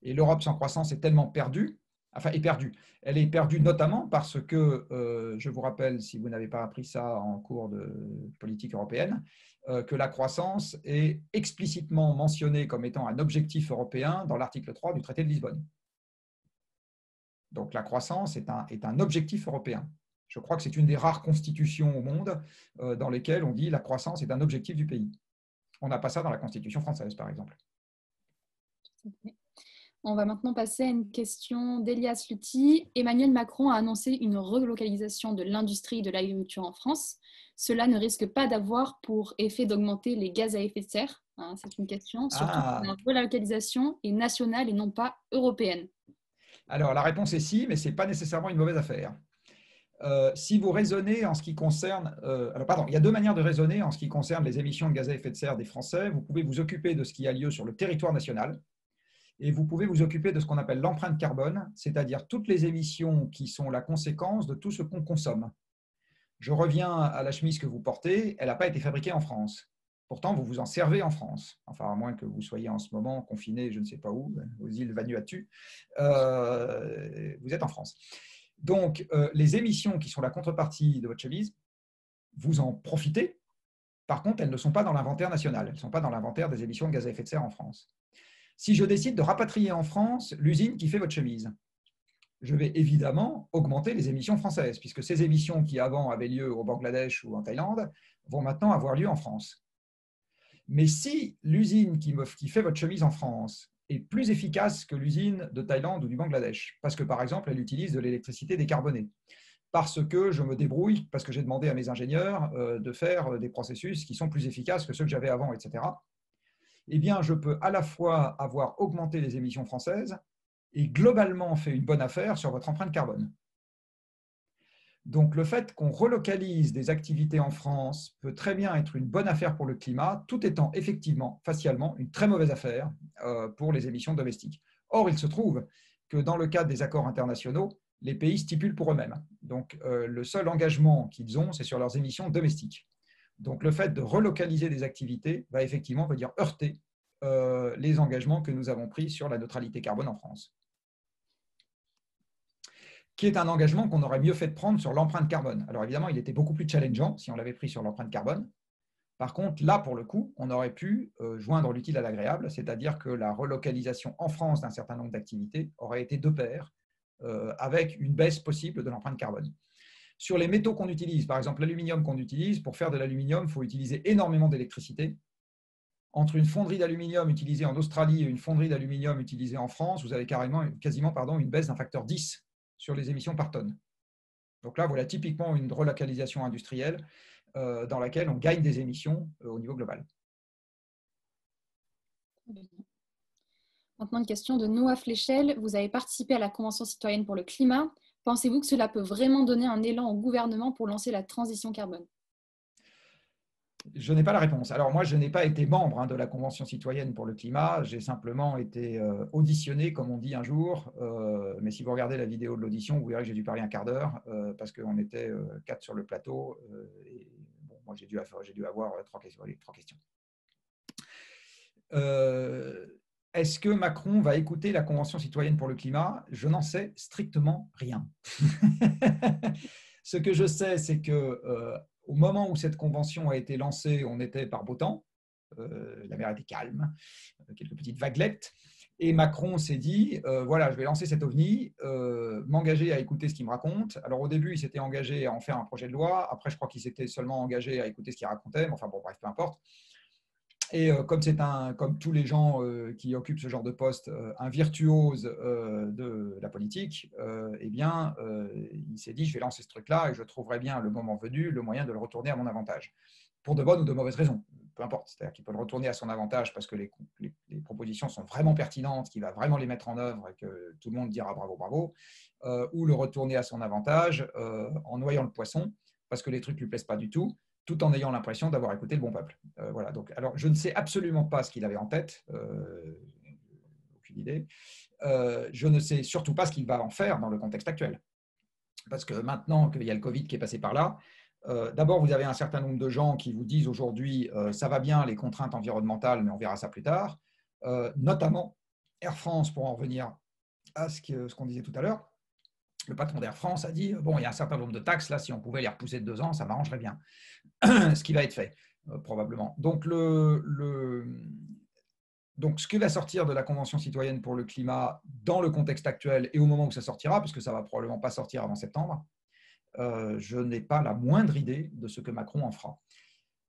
Speaker 2: Et l'Europe sans croissance est tellement perdue, enfin est perdue. Elle est perdue notamment parce que, je vous rappelle, si vous n'avez pas appris ça en cours de politique européenne, que la croissance est explicitement mentionnée comme étant un objectif européen dans l'article 3 du traité de Lisbonne. Donc la croissance est un objectif européen. Je crois que c'est une des rares constitutions au monde dans lesquelles on dit la croissance est un objectif du pays. On n'a pas ça dans la Constitution française, par exemple.
Speaker 1: On va maintenant passer à une question d'Elias Lutti. Emmanuel Macron a annoncé une relocalisation de l'industrie de l'agriculture en France. Cela ne risque pas d'avoir pour effet d'augmenter les gaz à effet de serre? C'est une question. Surtout que la relocalisation est nationale et non pas européenne.
Speaker 2: Alors, la réponse est si, mais ce n'est pas nécessairement une mauvaise affaire. Si vous raisonnez en ce qui concerne… il y a deux manières de raisonner en ce qui concerne les émissions de gaz à effet de serre des Français. Vous pouvez vous occuper de ce qui a lieu sur le territoire national et vous pouvez vous occuper de ce qu'on appelle l'empreinte carbone, c'est-à-dire toutes les émissions qui sont la conséquence de tout ce qu'on consomme. Je reviens à la chemise que vous portez, elle n'a pas été fabriquée en France. Pourtant, vous vous en servez en France, enfin à moins que vous soyez en ce moment confiné, je ne sais pas où, aux îles Vanuatu, vous êtes en France. Donc, les émissions qui sont la contrepartie de votre chemise, vous en profitez. Par contre, elles ne sont pas dans l'inventaire national. Elles ne sont pas dans l'inventaire des émissions de gaz à effet de serre en France. Si je décide de rapatrier en France l'usine qui fait votre chemise, je vais évidemment augmenter les émissions françaises, puisque ces émissions qui avant avaient lieu au Bangladesh ou en Thaïlande vont maintenant avoir lieu en France. Mais si l'usine qui fait votre chemise en France est plus efficace que l'usine de Thaïlande ou du Bangladesh, parce que par exemple, elle utilise de l'électricité décarbonée, parce que je me débrouille, parce que j'ai demandé à mes ingénieurs de faire des processus qui sont plus efficaces que ceux que j'avais avant, etc., eh bien, je peux à la fois avoir augmenté les émissions françaises et globalement fait une bonne affaire sur votre empreinte carbone. Donc, le fait qu'on relocalise des activités en France peut très bien être une bonne affaire pour le climat, tout étant effectivement, facialement, une très mauvaise affaire pour les émissions domestiques. Or, il se trouve que dans le cadre des accords internationaux, les pays stipulent pour eux-mêmes. Donc, le seul engagement qu'ils ont, c'est sur leurs émissions domestiques. Donc, le fait de relocaliser des activités va effectivement venir heurter les engagements que nous avons pris sur la neutralité carbone en France, qui est un engagement qu'on aurait mieux fait de prendre sur l'empreinte carbone. Alors évidemment, il était beaucoup plus challengeant si on l'avait pris sur l'empreinte carbone. Par contre, là, pour le coup, on aurait pu joindre l'utile à l'agréable, c'est-à-dire que la relocalisation en France d'un certain nombre d'activités aurait été de pair avec une baisse possible de l'empreinte carbone. Sur les métaux qu'on utilise, par exemple l'aluminium qu'on utilise, pour faire de l'aluminium, il faut utiliser énormément d'électricité. Entre une fonderie d'aluminium utilisée en Australie et une fonderie d'aluminium utilisée en France, vous avez quasiment une baisse d'un facteur 10 sur les émissions par tonne. Donc là, voilà typiquement une relocalisation industrielle dans laquelle on gagne des émissions au niveau global.
Speaker 1: Maintenant, une question de Noah Fléchel. Vous avez participé à la Convention citoyenne pour le climat. Pensez-vous que cela peut vraiment donner un élan au gouvernement pour lancer la transition carbone?
Speaker 2: Je n'ai pas la réponse. Alors moi, je n'ai pas été membre de la Convention citoyenne pour le climat. J'ai simplement été auditionné, comme on dit un jour. Mais si vous regardez la vidéo de l'audition, vous verrez que j'ai dû parler un quart d'heure parce qu'on était 4 sur le plateau. Et bon, moi, j'ai dû avoir trois questions. Est-ce que Macron va écouter la Convention citoyenne pour le climat? Je n'en sais strictement rien. Ce que je sais, c'est que au moment où cette convention a été lancée, on était par beau temps, la mer était calme, quelques petites vaguelettes, et Macron s'est dit, voilà, je vais lancer cet OVNI, m'engager à écouter ce qu'il me raconte. Alors au début, il s'était engagé à en faire un projet de loi, après je crois qu'il s'était seulement engagé à écouter ce qu'il racontait, mais enfin bon, bref, peu importe. Et comme tous les gens qui occupent ce genre de poste, un virtuose de la politique, eh bien, il s'est dit, je vais lancer ce truc-là et je trouverai bien le moment venu, le moyen de le retourner à mon avantage. Pour de bonnes ou de mauvaises raisons, peu importe. C'est-à-dire qu'il peut le retourner à son avantage parce que les propositions sont vraiment pertinentes, qu'il va vraiment les mettre en œuvre et que tout le monde dira bravo, bravo, ou le retourner à son avantage en noyant le poisson parce que les trucs ne lui plaisent pas du tout en ayant l'impression d'avoir écouté le bon peuple. Voilà. Donc, alors, je ne sais absolument pas ce qu'il avait en tête, aucune idée. Je ne sais surtout pas ce qu'il va en faire dans le contexte actuel. Parce que maintenant qu'il y a le Covid qui est passé par là, d'abord, vous avez un certain nombre de gens qui vous disent aujourd'hui, ça va bien les contraintes environnementales, mais on verra ça plus tard. Notamment Air France, pour en revenir à ce qu'on disait tout à l'heure. Le patron d'Air France a dit, bon, il y a un certain nombre de taxes, là, si on pouvait les repousser de 2 ans, ça m'arrangerait bien. Ce qui va être fait, probablement. Donc, donc, ce qui va sortir de la Convention citoyenne pour le climat dans le contexte actuel et au moment où ça sortira, parce que ça ne va probablement pas sortir avant septembre, je n'ai pas la moindre idée de ce que Macron en fera.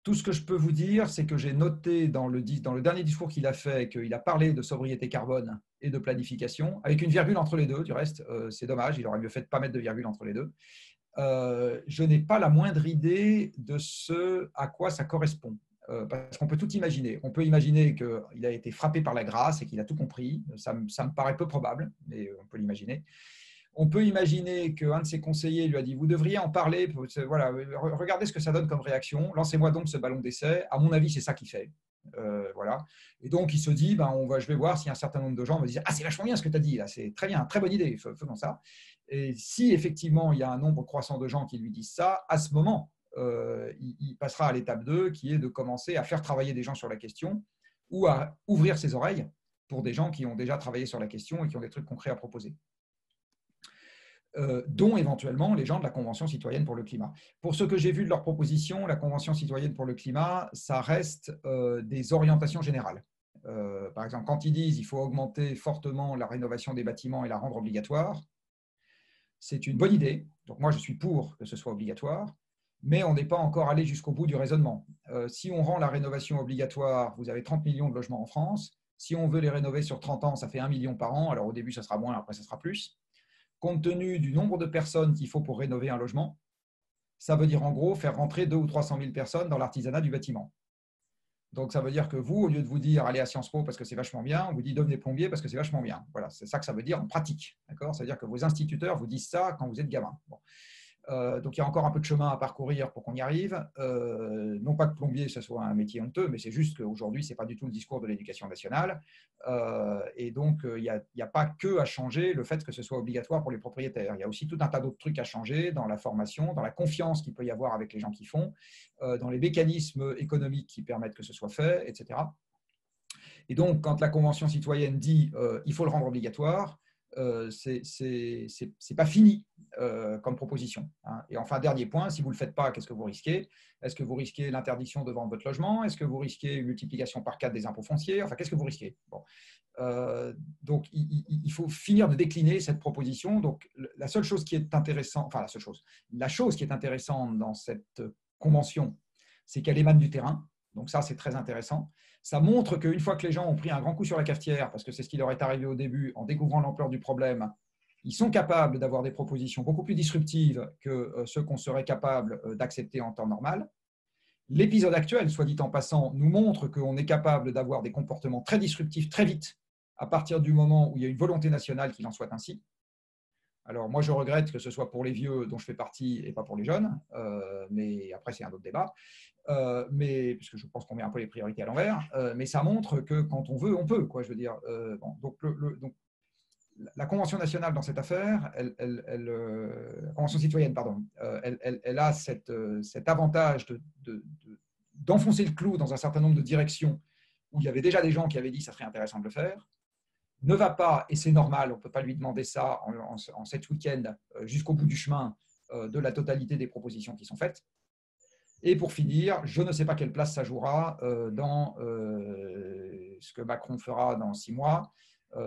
Speaker 2: Tout ce que je peux vous dire, c'est que j'ai noté dans le dernier discours qu'il a fait qu'il a parlé de sobriété carbone et de planification, avec une virgule entre les deux, du reste, c'est dommage, il aurait mieux fait de ne pas mettre de virgule entre les deux. Je n'ai pas la moindre idée de ce à quoi ça correspond. Parce qu'on peut tout imaginer. On peut imaginer qu'il a été frappé par la grâce et qu'il a tout compris. Ça me paraît peu probable, mais on peut l'imaginer. On peut imaginer qu'un de ses conseillers lui a dit « Vous devriez en parler, voilà, regardez ce que ça donne comme réaction, lancez-moi donc ce ballon d'essai. À mon avis, c'est ça qu'il fait. » Voilà. Et donc, il se dit je vais voir si un certain nombre de gens me disent « Ah, c'est vachement bien ce que tu as dit, là, c'est très bien, très bonne idée, faisons ça. » Et si effectivement, il y a un nombre croissant de gens qui lui disent ça, à ce moment, il passera à l'étape 2, qui est de commencer à faire travailler des gens sur la question ou à ouvrir ses oreilles pour des gens qui ont déjà travaillé sur la question et qui ont des trucs concrets à proposer. Dont éventuellement les gens de la Convention citoyenne pour le climat. Pour ce que j'ai vu de leurs propositions, la Convention citoyenne pour le climat, ça reste des orientations générales. Par exemple, quand ils disent qu'il faut augmenter fortement la rénovation des bâtiments et la rendre obligatoire, c'est une bonne idée. Donc moi, je suis pour que ce soit obligatoire, mais on n'est pas encore allé jusqu'au bout du raisonnement. Si on rend la rénovation obligatoire, vous avez 30 millions de logements en France. Si on veut les rénover sur 30 ans, ça fait 1 million par an. Alors au début, ça sera moins, après, ça sera plus. Compte tenu du nombre de personnes qu'il faut pour rénover un logement, ça veut dire en gros faire rentrer 200 ou 300 000 personnes dans l'artisanat du bâtiment. Donc ça veut dire que vous, au lieu de vous dire allez à Sciences Po parce que c'est vachement bien, on vous dit devenez plombier parce que c'est vachement bien. Voilà, c'est ça que ça veut dire en pratique. D'accord ? Ça veut dire que vos instituteurs vous disent ça quand vous êtes gamin. Bon. Donc il y a encore un peu de chemin à parcourir pour qu'on y arrive. Non pas que plombier ce soit un métier honteux, mais c'est juste qu'aujourd'hui ce n'est pas du tout le discours de l'éducation nationale. Et donc il n'y a pas que à changer le fait que ce soit obligatoire pour les propriétaires. Il y a aussi tout un tas d'autres trucs à changer dans la formation, dans la confiance qu'il peut y avoir avec les gens qui font, dans les mécanismes économiques qui permettent que ce soit fait, etc. Et donc quand la Convention citoyenne dit il faut le rendre obligatoire, c'est pas fini comme proposition. Hein. Et enfin, dernier point, si vous ne le faites pas, qu'est-ce que vous risquez ? Est-ce que vous risquez l'interdiction de vendre votre logement ? Est-ce que vous risquez une multiplication par 4 des impôts fonciers ? Enfin, qu'est-ce que vous risquez ? Bon. Donc, il faut finir de décliner cette proposition. Donc, la seule chose qui est intéressante, enfin, la chose qui est intéressante dans cette convention, c'est qu'elle émane du terrain. Donc ça, c'est très intéressant. Ça montre qu'une fois que les gens ont pris un grand coup sur la cafetière, parce que c'est ce qui leur est arrivé au début, en découvrant l'ampleur du problème, ils sont capables d'avoir des propositions beaucoup plus disruptives que ceux qu'on serait capable d'accepter en temps normal. L'épisode actuel, soit dit en passant, nous montre qu'on est capable d'avoir des comportements très disruptifs très vite, à partir du moment où il y a une volonté nationale qu'il en soit ainsi. Alors moi, je regrette que ce soit pour les vieux dont je fais partie et pas pour les jeunes, mais après, c'est un autre débat. puisque je pense qu'on met un peu les priorités à l'envers, mais ça montre que quand on veut, on peut, quoi, je veux dire. Bon, donc, la Convention nationale dans cette affaire, la Convention citoyenne, pardon, elle a cet avantage d'enfoncer le clou dans un certain nombre de directions où il y avait déjà des gens qui avaient dit que ça serait intéressant de le faire, ne va pas, et c'est normal, on ne peut pas lui demander ça en 7 week-ends jusqu'au bout du chemin de la totalité des propositions qui sont faites. Et pour finir, je ne sais pas quelle place ça jouera dans ce que Macron fera dans 6 mois.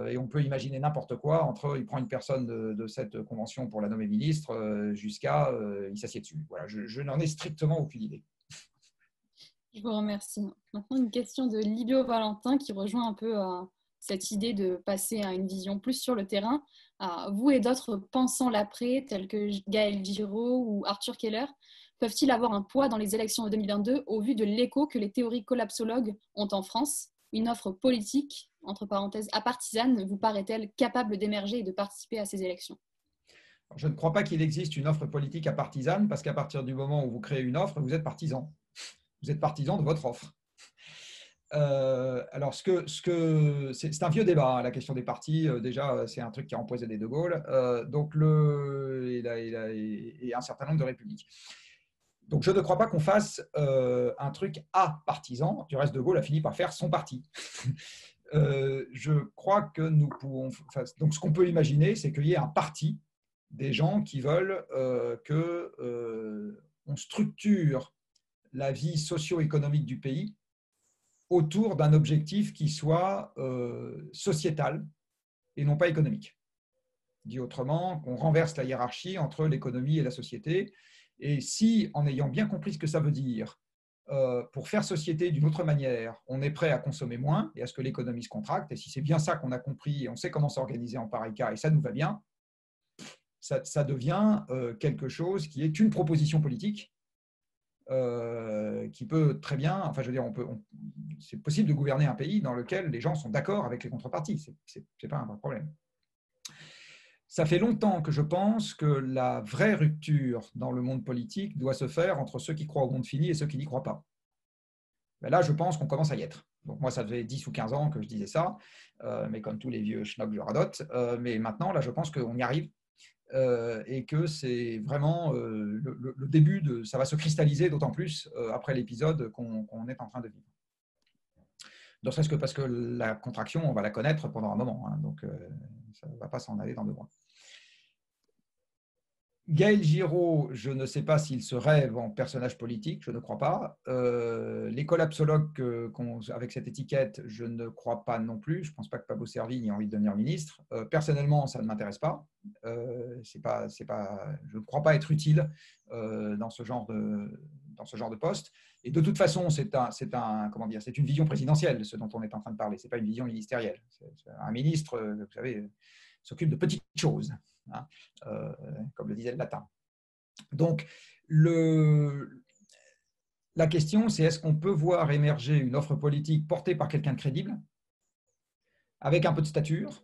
Speaker 2: Et on peut imaginer n'importe quoi entre il prend une personne de cette convention pour la nommer ministre jusqu'à il s'assied dessus. Voilà, je n'en ai strictement aucune idée.
Speaker 1: Je vous remercie. Maintenant, une question de Livio Valentin qui rejoint un peu cette idée de passer à une vision plus sur le terrain. Vous et d'autres pensant l'après, tels que Gaël Giraud ou Arthur Keller, peuvent-ils avoir un poids dans les élections de 2022 au vu de l'écho que les théories collapsologues ont en France? Une offre politique, entre parenthèses, apartisane, vous paraît-elle capable d'émerger et de participer à ces élections?
Speaker 2: Je ne crois pas qu'il existe une offre politique apartisane parce qu'à partir du moment où vous créez une offre, vous êtes partisan. Vous êtes partisan de votre offre. Alors, c'est un vieux débat, hein, la question des partis. Déjà, c'est un truc qui a empoisonné De Gaulle. Et un certain nombre de républiques. Donc, je ne crois pas qu'on fasse un truc apartisan. Du reste, De Gaulle a fini par faire son parti. Je crois que nous pouvons. Donc, ce qu'on peut imaginer, c'est qu'il y ait un parti des gens qui veulent qu'on structure la vie socio-économique du pays autour d'un objectif qui soit sociétal et non pas économique. Dit autrement, qu'on renverse la hiérarchie entre l'économie et la société. Et si, en ayant bien compris ce que ça veut dire, pour faire société d'une autre manière, on est prêt à consommer moins et à ce que l'économie se contracte, et si c'est bien ça qu'on a compris et on sait comment s'organiser en pareil cas, et ça nous va bien, ça devient quelque chose qui est une proposition politique qui peut très bien, enfin je veux dire, c'est possible de gouverner un pays dans lequel les gens sont d'accord avec les contreparties, c'est pas un vrai problème. Ça fait longtemps que je pense que la vraie rupture dans le monde politique doit se faire entre ceux qui croient au monde fini et ceux qui n'y croient pas. Mais là, je pense qu'on commence à y être. Donc moi, ça faisait 10 ou 15 ans que je disais ça, mais comme tous les vieux schnocks, je radote. Mais maintenant, là, je pense qu'on y arrive. Et que c'est vraiment le début de... Ça va se cristalliser d'autant plus après l'épisode qu'on est en train de vivre. Ne serait-ce que parce que la contraction, on va la connaître pendant un moment, hein, donc ça ne va pas s'en aller dans 2 mois. Gaël Giraud, je ne sais pas s'il se rêve en personnage politique, je ne crois pas. Les collapsologues avec cette étiquette, je ne crois pas non plus. Je ne pense pas que Pablo Servigne ait envie de devenir ministre. Personnellement, ça ne m'intéresse pas. Je ne crois pas être utile dans ce genre de poste. Et de toute façon, c'est une vision présidentielle, ce dont on est en train de parler. Ce n'est pas une vision ministérielle. Un ministre, vous savez, s'occupe de petites choses. Hein, comme le disait le latin. Donc, la question, c'est est-ce qu'on peut voir émerger une offre politique portée par quelqu'un de crédible, avec un peu de stature,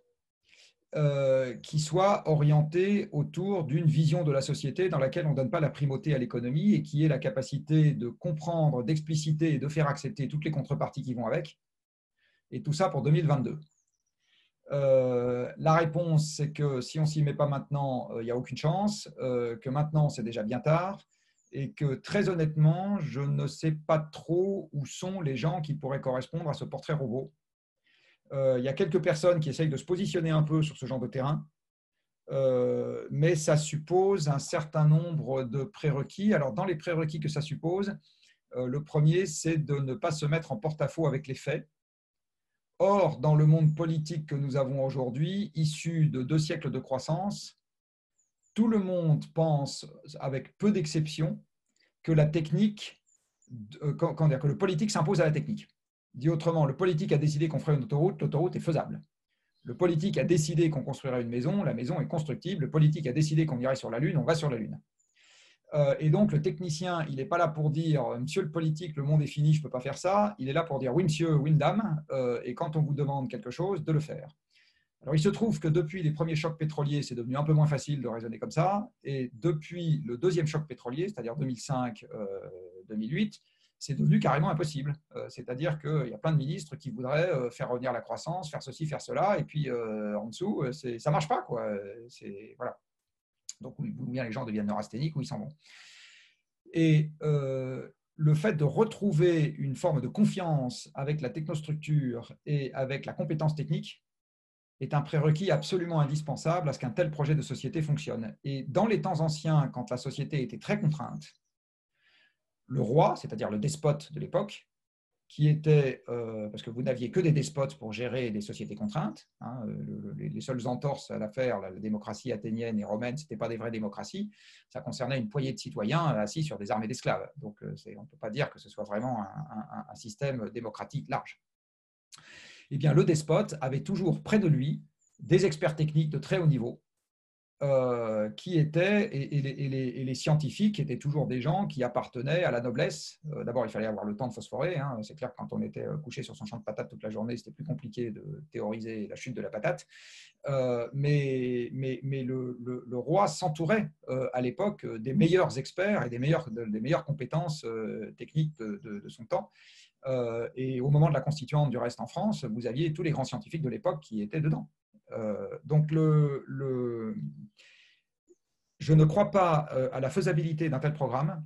Speaker 2: qui soit orientée autour d'une vision de la société dans laquelle on ne donne pas la primauté à l'économie et qui ait la capacité de comprendre, d'expliciter et de faire accepter toutes les contreparties qui vont avec, et tout ça pour 2022. La réponse, c'est que si on ne s'y met pas maintenant, il n'y a aucune chance, que maintenant, c'est déjà bien tard, et que très honnêtement, je ne sais pas trop où sont les gens qui pourraient correspondre à ce portrait robot. Il y a quelques personnes qui essayent de se positionner un peu sur ce genre de terrain, mais ça suppose un certain nombre de prérequis. Alors, dans les prérequis que ça suppose, le premier, c'est de ne pas se mettre en porte-à-faux avec les faits. Or, dans le monde politique que nous avons aujourd'hui, issu de 2 siècles de croissance, tout le monde pense, avec peu d'exceptions, que la technique, que le politique s'impose à la technique. Dit autrement, le politique a décidé qu'on ferait une autoroute, l'autoroute est faisable. Le politique a décidé qu'on construirait une maison, la maison est constructible. Le politique a décidé qu'on irait sur la Lune, on va sur la Lune. Et donc, le technicien, il n'est pas là pour dire « Monsieur le politique, le monde est fini, je ne peux pas faire ça ». Il est là pour dire « Oui, monsieur, oui, madame », et quand on vous demande quelque chose, de le faire. Alors, il se trouve que depuis les premiers chocs pétroliers, c'est devenu un peu moins facile de raisonner comme ça. Et depuis le 2e choc pétrolier, c'est-à-dire 2005-2008, c'est devenu carrément impossible. C'est-à-dire qu'il y a plein de ministres qui voudraient faire revenir la croissance, faire ceci, faire cela, et puis en dessous, ça ne marche pas, quoi. Voilà. Donc, ou bien les gens deviennent neurasthéniques ou ils s'en vont. Et le fait de retrouver une forme de confiance avec la technostructure et avec la compétence technique est un prérequis absolument indispensable à ce qu'un tel projet de société fonctionne. Et dans les temps anciens, quand la société était très contrainte, le roi, c'est-à-dire le despote de l'époque, qui était, parce que vous n'aviez que des despotes pour gérer des sociétés contraintes, hein, les seules entorses à l'affaire, la démocratie athénienne et romaine, ce n'étaient pas des vraies démocraties, ça concernait une poignée de citoyens assis sur des armées d'esclaves. Donc on ne peut pas dire que ce soit vraiment un système démocratique large. Eh bien, le despote avait toujours près de lui des experts techniques de très haut niveau, qui étaient, et les scientifiques étaient toujours des gens qui appartenaient à la noblesse. D'abord, il fallait avoir le temps de phosphorer. Hein. C'est clair que quand on était couché sur son champ de patates toute la journée, c'était plus compliqué de théoriser la chute de la patate. Mais le roi s'entourait à l'époque des meilleurs experts et des meilleures compétences techniques de son temps. Et au moment de la constituante du reste en France, vous aviez tous les grands scientifiques de l'époque qui étaient dedans. Donc, je ne crois pas à la faisabilité d'un tel programme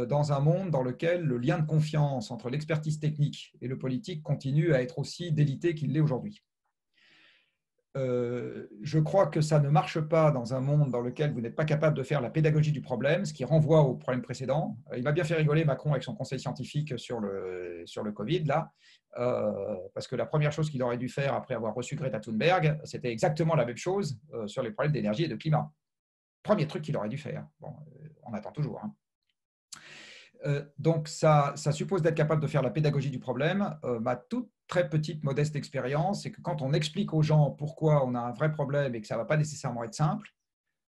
Speaker 2: dans un monde dans lequel le lien de confiance entre l'expertise technique et le politique continue à être aussi délité qu'il l'est aujourd'hui. Je crois que ça ne marche pas dans un monde dans lequel vous n'êtes pas capable de faire la pédagogie du problème, ce qui renvoie au problème précédent. Il m'a bien fait rigoler Macron avec son conseil scientifique sur le Covid, là, parce que la première chose qu'il aurait dû faire après avoir reçu Greta Thunberg, c'était exactement la même chose sur les problèmes d'énergie et de climat. Premier truc qu'il aurait dû faire. Bon, on attend toujours. Hein. Donc, ça suppose d'être capable de faire la pédagogie du problème. Ma toute très petite, modeste expérience, c'est que quand on explique aux gens pourquoi on a un vrai problème et que ça ne va pas nécessairement être simple,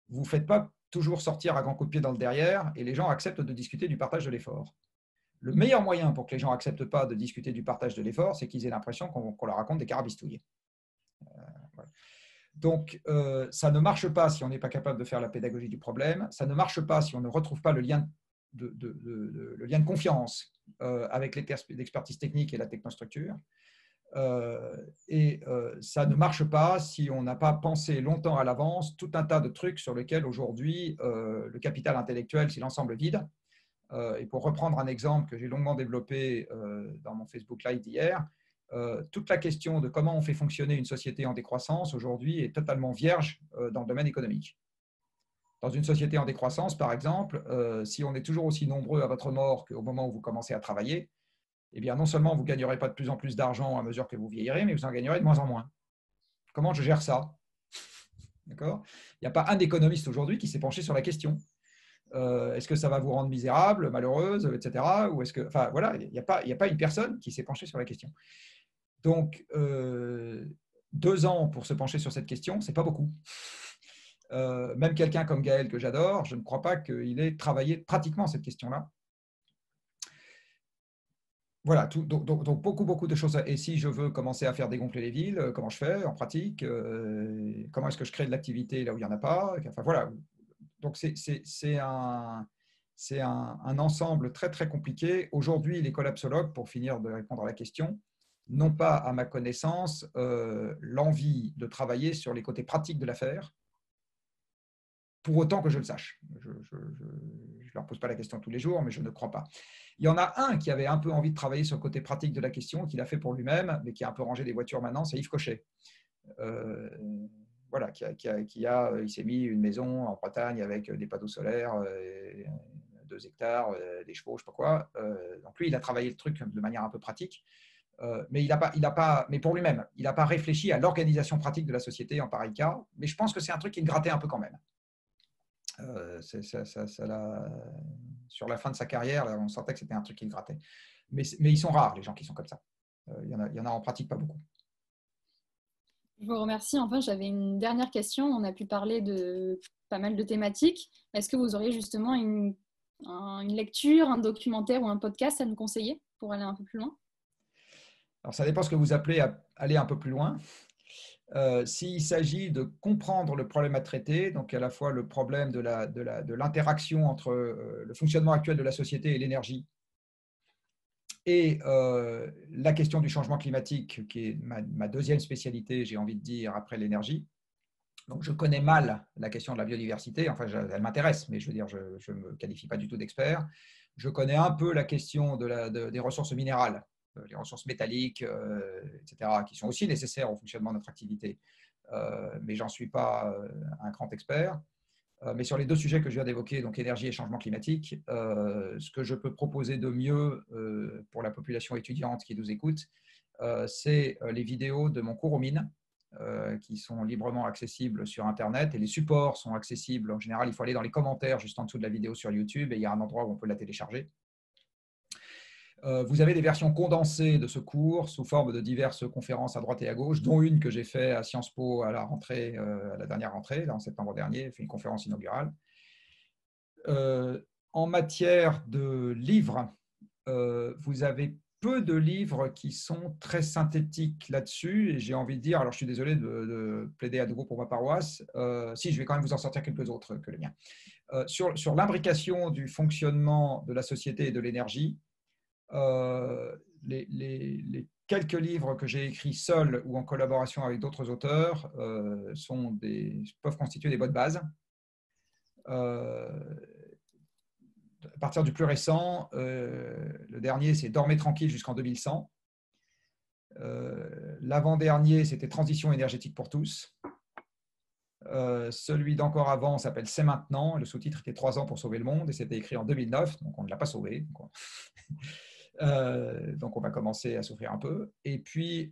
Speaker 2: vous ne faites pas toujours sortir à grands coups de pied dans le derrière et les gens acceptent de discuter du partage de l'effort. Le meilleur moyen pour que les gens n'acceptent pas de discuter du partage de l'effort, c'est qu'ils aient l'impression qu'on leur raconte des carabistouilles. Voilà. Donc, ça ne marche pas si on n'est pas capable de faire la pédagogie du problème. Ça ne marche pas si on ne retrouve pas le lien le lien de confiance avec l'expertise technique et la technostructure. Ça ne marche pas si on n'a pas pensé longtemps à l'avance tout un tas de trucs sur lesquels aujourd'hui le capital intellectuel, s'il en semble vide. Et pour reprendre un exemple que j'ai longuement développé dans mon Facebook Live d'hier, toute la question de comment on fait fonctionner une société en décroissance aujourd'hui est totalement vierge dans le domaine économique. Dans une société en décroissance, par exemple, si on est toujours aussi nombreux à votre mort qu'au moment où vous commencez à travailler, eh bien, non seulement vous ne gagnerez pas de plus en plus d'argent à mesure que vous vieillirez, mais vous en gagnerez de moins en moins. Comment je gère ça? D'accord? Il n'y a pas un économiste aujourd'hui qui s'est penché sur la question. Est-ce que ça va vous rendre misérable, malheureuse, etc. Ou est-ce que, enfin, voilà, il n'y a pas une personne qui s'est penchée sur la question. Donc, 2 ans pour se pencher sur cette question, ce n'est pas beaucoup. Même quelqu'un comme Gaël, que j'adore, je ne crois pas qu'il ait travaillé pratiquement cette question-là. Voilà, donc beaucoup de choses. Et si je veux commencer à faire dégonfler les villes, comment je fais en pratique? Comment est-ce que je crée de l'activité là où il n'y en a pas? Enfin, voilà. Donc, c'est un ensemble très, très compliqué. Aujourd'hui, les collapsologues, pour finir de répondre à la question, n'ont pas, à ma connaissance, l'envie de travailler sur les côtés pratiques de l'affaire, pour autant que je le sache. Je ne leur pose pas la question tous les jours, mais je ne crois pas. Il y en a un qui avait un peu envie de travailler sur le côté pratique de la question, qu'il a fait pour lui-même, mais qui a un peu rangé des voitures maintenant, c'est Yves Cochet. Voilà, il s'est mis une maison en Bretagne avec des panneaux solaires, 2 hectares, des chevaux, je ne sais pas quoi. Donc lui, il a travaillé le truc de manière un peu pratique. Mais mais pour lui-même, il n'a pas réfléchi à l'organisation pratique de la société en pareil cas. Mais je pense que c'est un truc qui le grattait un peu quand même. Sur la fin de sa carrière, là, on sentait que c'était un truc qui le grattait. Mais ils sont rares, les gens qui sont comme ça. Il y en a en pratique pas beaucoup.
Speaker 1: Je vous remercie. Enfin, j'avais une dernière question. On a pu parler de pas mal de thématiques. Est-ce que vous auriez justement une lecture, un documentaire ou un podcast à nous conseiller pour aller un peu plus loin?
Speaker 2: Alors, ça dépend ce que vous appelez à aller un peu plus loin. S'il s'agit de comprendre le problème à traiter, donc à la fois le problème de l'interaction entre le fonctionnement actuel de la société et l'énergie, Et la question du changement climatique, qui est ma deuxième spécialité, j'ai envie de dire, après l'énergie. Donc, je connais mal la question de la biodiversité. Enfin, elle m'intéresse, mais je veux dire, je ne me qualifie pas du tout d'expert. Je connais un peu la question des ressources minérales, les ressources métalliques, etc., qui sont aussi nécessaires au fonctionnement de notre activité. Mais j'en suis pas un grand expert. Mais sur les deux sujets que je viens d'évoquer, donc énergie et changement climatique, ce que je peux proposer de mieux pour la population étudiante qui nous écoute, c'est les vidéos de mon cours aux mines, qui sont librement accessibles sur Internet. Et les supports sont accessibles. En général, il faut aller dans les commentaires juste en dessous de la vidéo sur YouTube et il y a un endroit où on peut la télécharger. Vous avez des versions condensées de ce cours sous forme de diverses conférences à droite et à gauche, dont une que j'ai faite à Sciences Po à la rentrée, à la dernière rentrée, là, en septembre dernier. J'ai fait une conférence inaugurale. En matière de livres, vous avez peu de livres qui sont très synthétiques là-dessus. Et j'ai envie de dire, alors je suis désolé de plaider à nouveau pour ma paroisse, si je vais quand même vous en sortir quelques autres que les miens. Sur l'imbrication du fonctionnement de la société et de l'énergie, les quelques livres que j'ai écrits seul ou en collaboration avec d'autres auteurs peuvent constituer des bonnes bases. À partir du plus récent, le dernier, c'est Dormez tranquille jusqu'en 2100. L'avant-dernier, c'était Transition énergétique pour tous. Celui d'encore avant s'appelle C'est maintenant. Le sous-titre était 3 ans pour sauver le monde et c'était écrit en 2009, donc on ne l'a pas sauvé. Donc on va commencer à souffrir un peu. Et puis,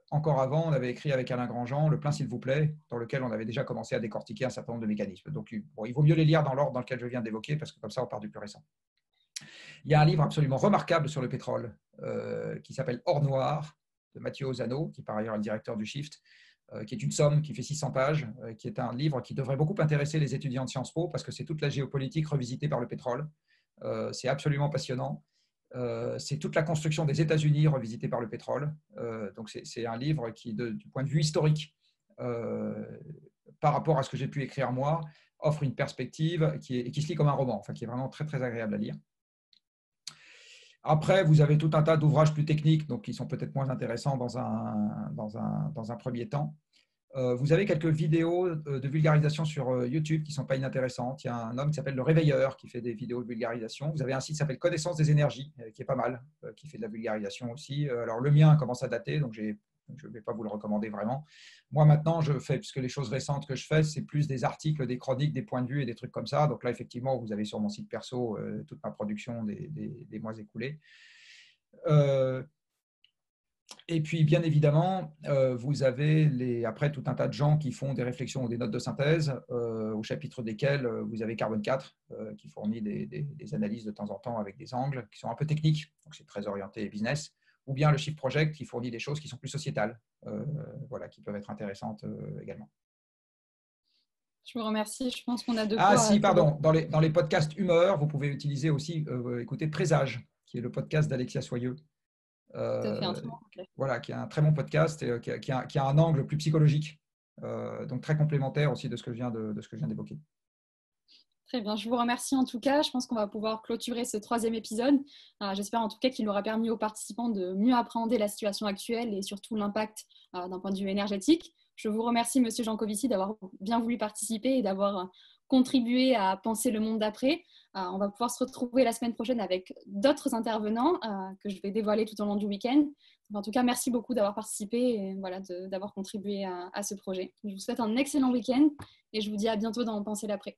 Speaker 2: encore avant, on avait écrit avec Alain Grandjean Le plein s'il vous plaît, dans lequel on avait déjà commencé à décortiquer un certain nombre de mécanismes. Donc bon, il vaut mieux les lire dans l'ordre dans lequel je viens d'évoquer, parce que comme ça, on part du plus récent. Il y a un livre absolument remarquable sur le pétrole qui s'appelle Or Noir, de Mathieu Ozano, qui par ailleurs est le directeur du Shift, qui est une somme qui fait 600 pages, qui est un livre qui devrait beaucoup intéresser les étudiants de Sciences Po, parce que c'est toute la géopolitique revisitée par le pétrole. C'est absolument passionnant. C'est toute la construction des États-Unis revisitée par le pétrole. Donc c'est un livre qui, du point de vue historique, par rapport à ce que j'ai pu écrire moi, offre une perspective qui se lit comme un roman, enfin, qui est vraiment très, très agréable à lire. Après, vous avez tout un tas d'ouvrages plus techniques, donc qui sont peut-être moins intéressants dans un premier temps. Vous avez quelques vidéos de vulgarisation sur YouTube qui ne sont pas inintéressantes. Il y a un homme qui s'appelle Le Réveilleur qui fait des vidéos de vulgarisation. Vous avez un site qui s'appelle Connaissance des énergies, qui est pas mal, qui fait de la vulgarisation aussi. Alors, le mien commence à dater, donc je ne vais pas vous le recommander vraiment. Moi, maintenant, je fais, puisque les choses récentes que je fais, c'est plus des articles, des chroniques, des points de vue et des trucs comme ça. Donc là, effectivement, vous avez sur mon site perso toute ma production des mois écoulés. Et puis, bien évidemment, vous avez après tout un tas de gens qui font des réflexions ou des notes de synthèse, au chapitre desquelles vous avez Carbone 4, qui fournit des analyses de temps en temps avec des angles qui sont un peu techniques, donc c'est très orienté business, ou bien le Shift Project qui fournit des choses qui sont plus sociétales, voilà, qui peuvent être intéressantes également.
Speaker 1: Je vous remercie. Je pense qu'on a de quoi.
Speaker 2: Ah si, pardon, dans les podcasts humeur, vous pouvez utiliser aussi, écouter Présage, qui est le podcast d'Alexia Soyeux. Voilà, qui a un très bon podcast et qui a un angle plus psychologique, donc très complémentaire aussi de ce que je viens d'évoquer.
Speaker 1: Très bien, je vous remercie en tout cas. Je pense qu'on va pouvoir clôturer ce 3e épisode. J'espère en tout cas qu'il aura permis aux participants de mieux appréhender la situation actuelle et surtout l'impact d'un point de vue énergétique. Je vous remercie, Monsieur Jancovici, d'avoir bien voulu participer et d'avoir contribué à penser le monde d'après. On va pouvoir se retrouver la semaine prochaine avec d'autres intervenants que je vais dévoiler tout au long du week-end. En tout cas, merci beaucoup d'avoir participé et voilà, d'avoir contribué à ce projet. Je vous souhaite un excellent week-end et je vous dis à bientôt dans Penser l'après.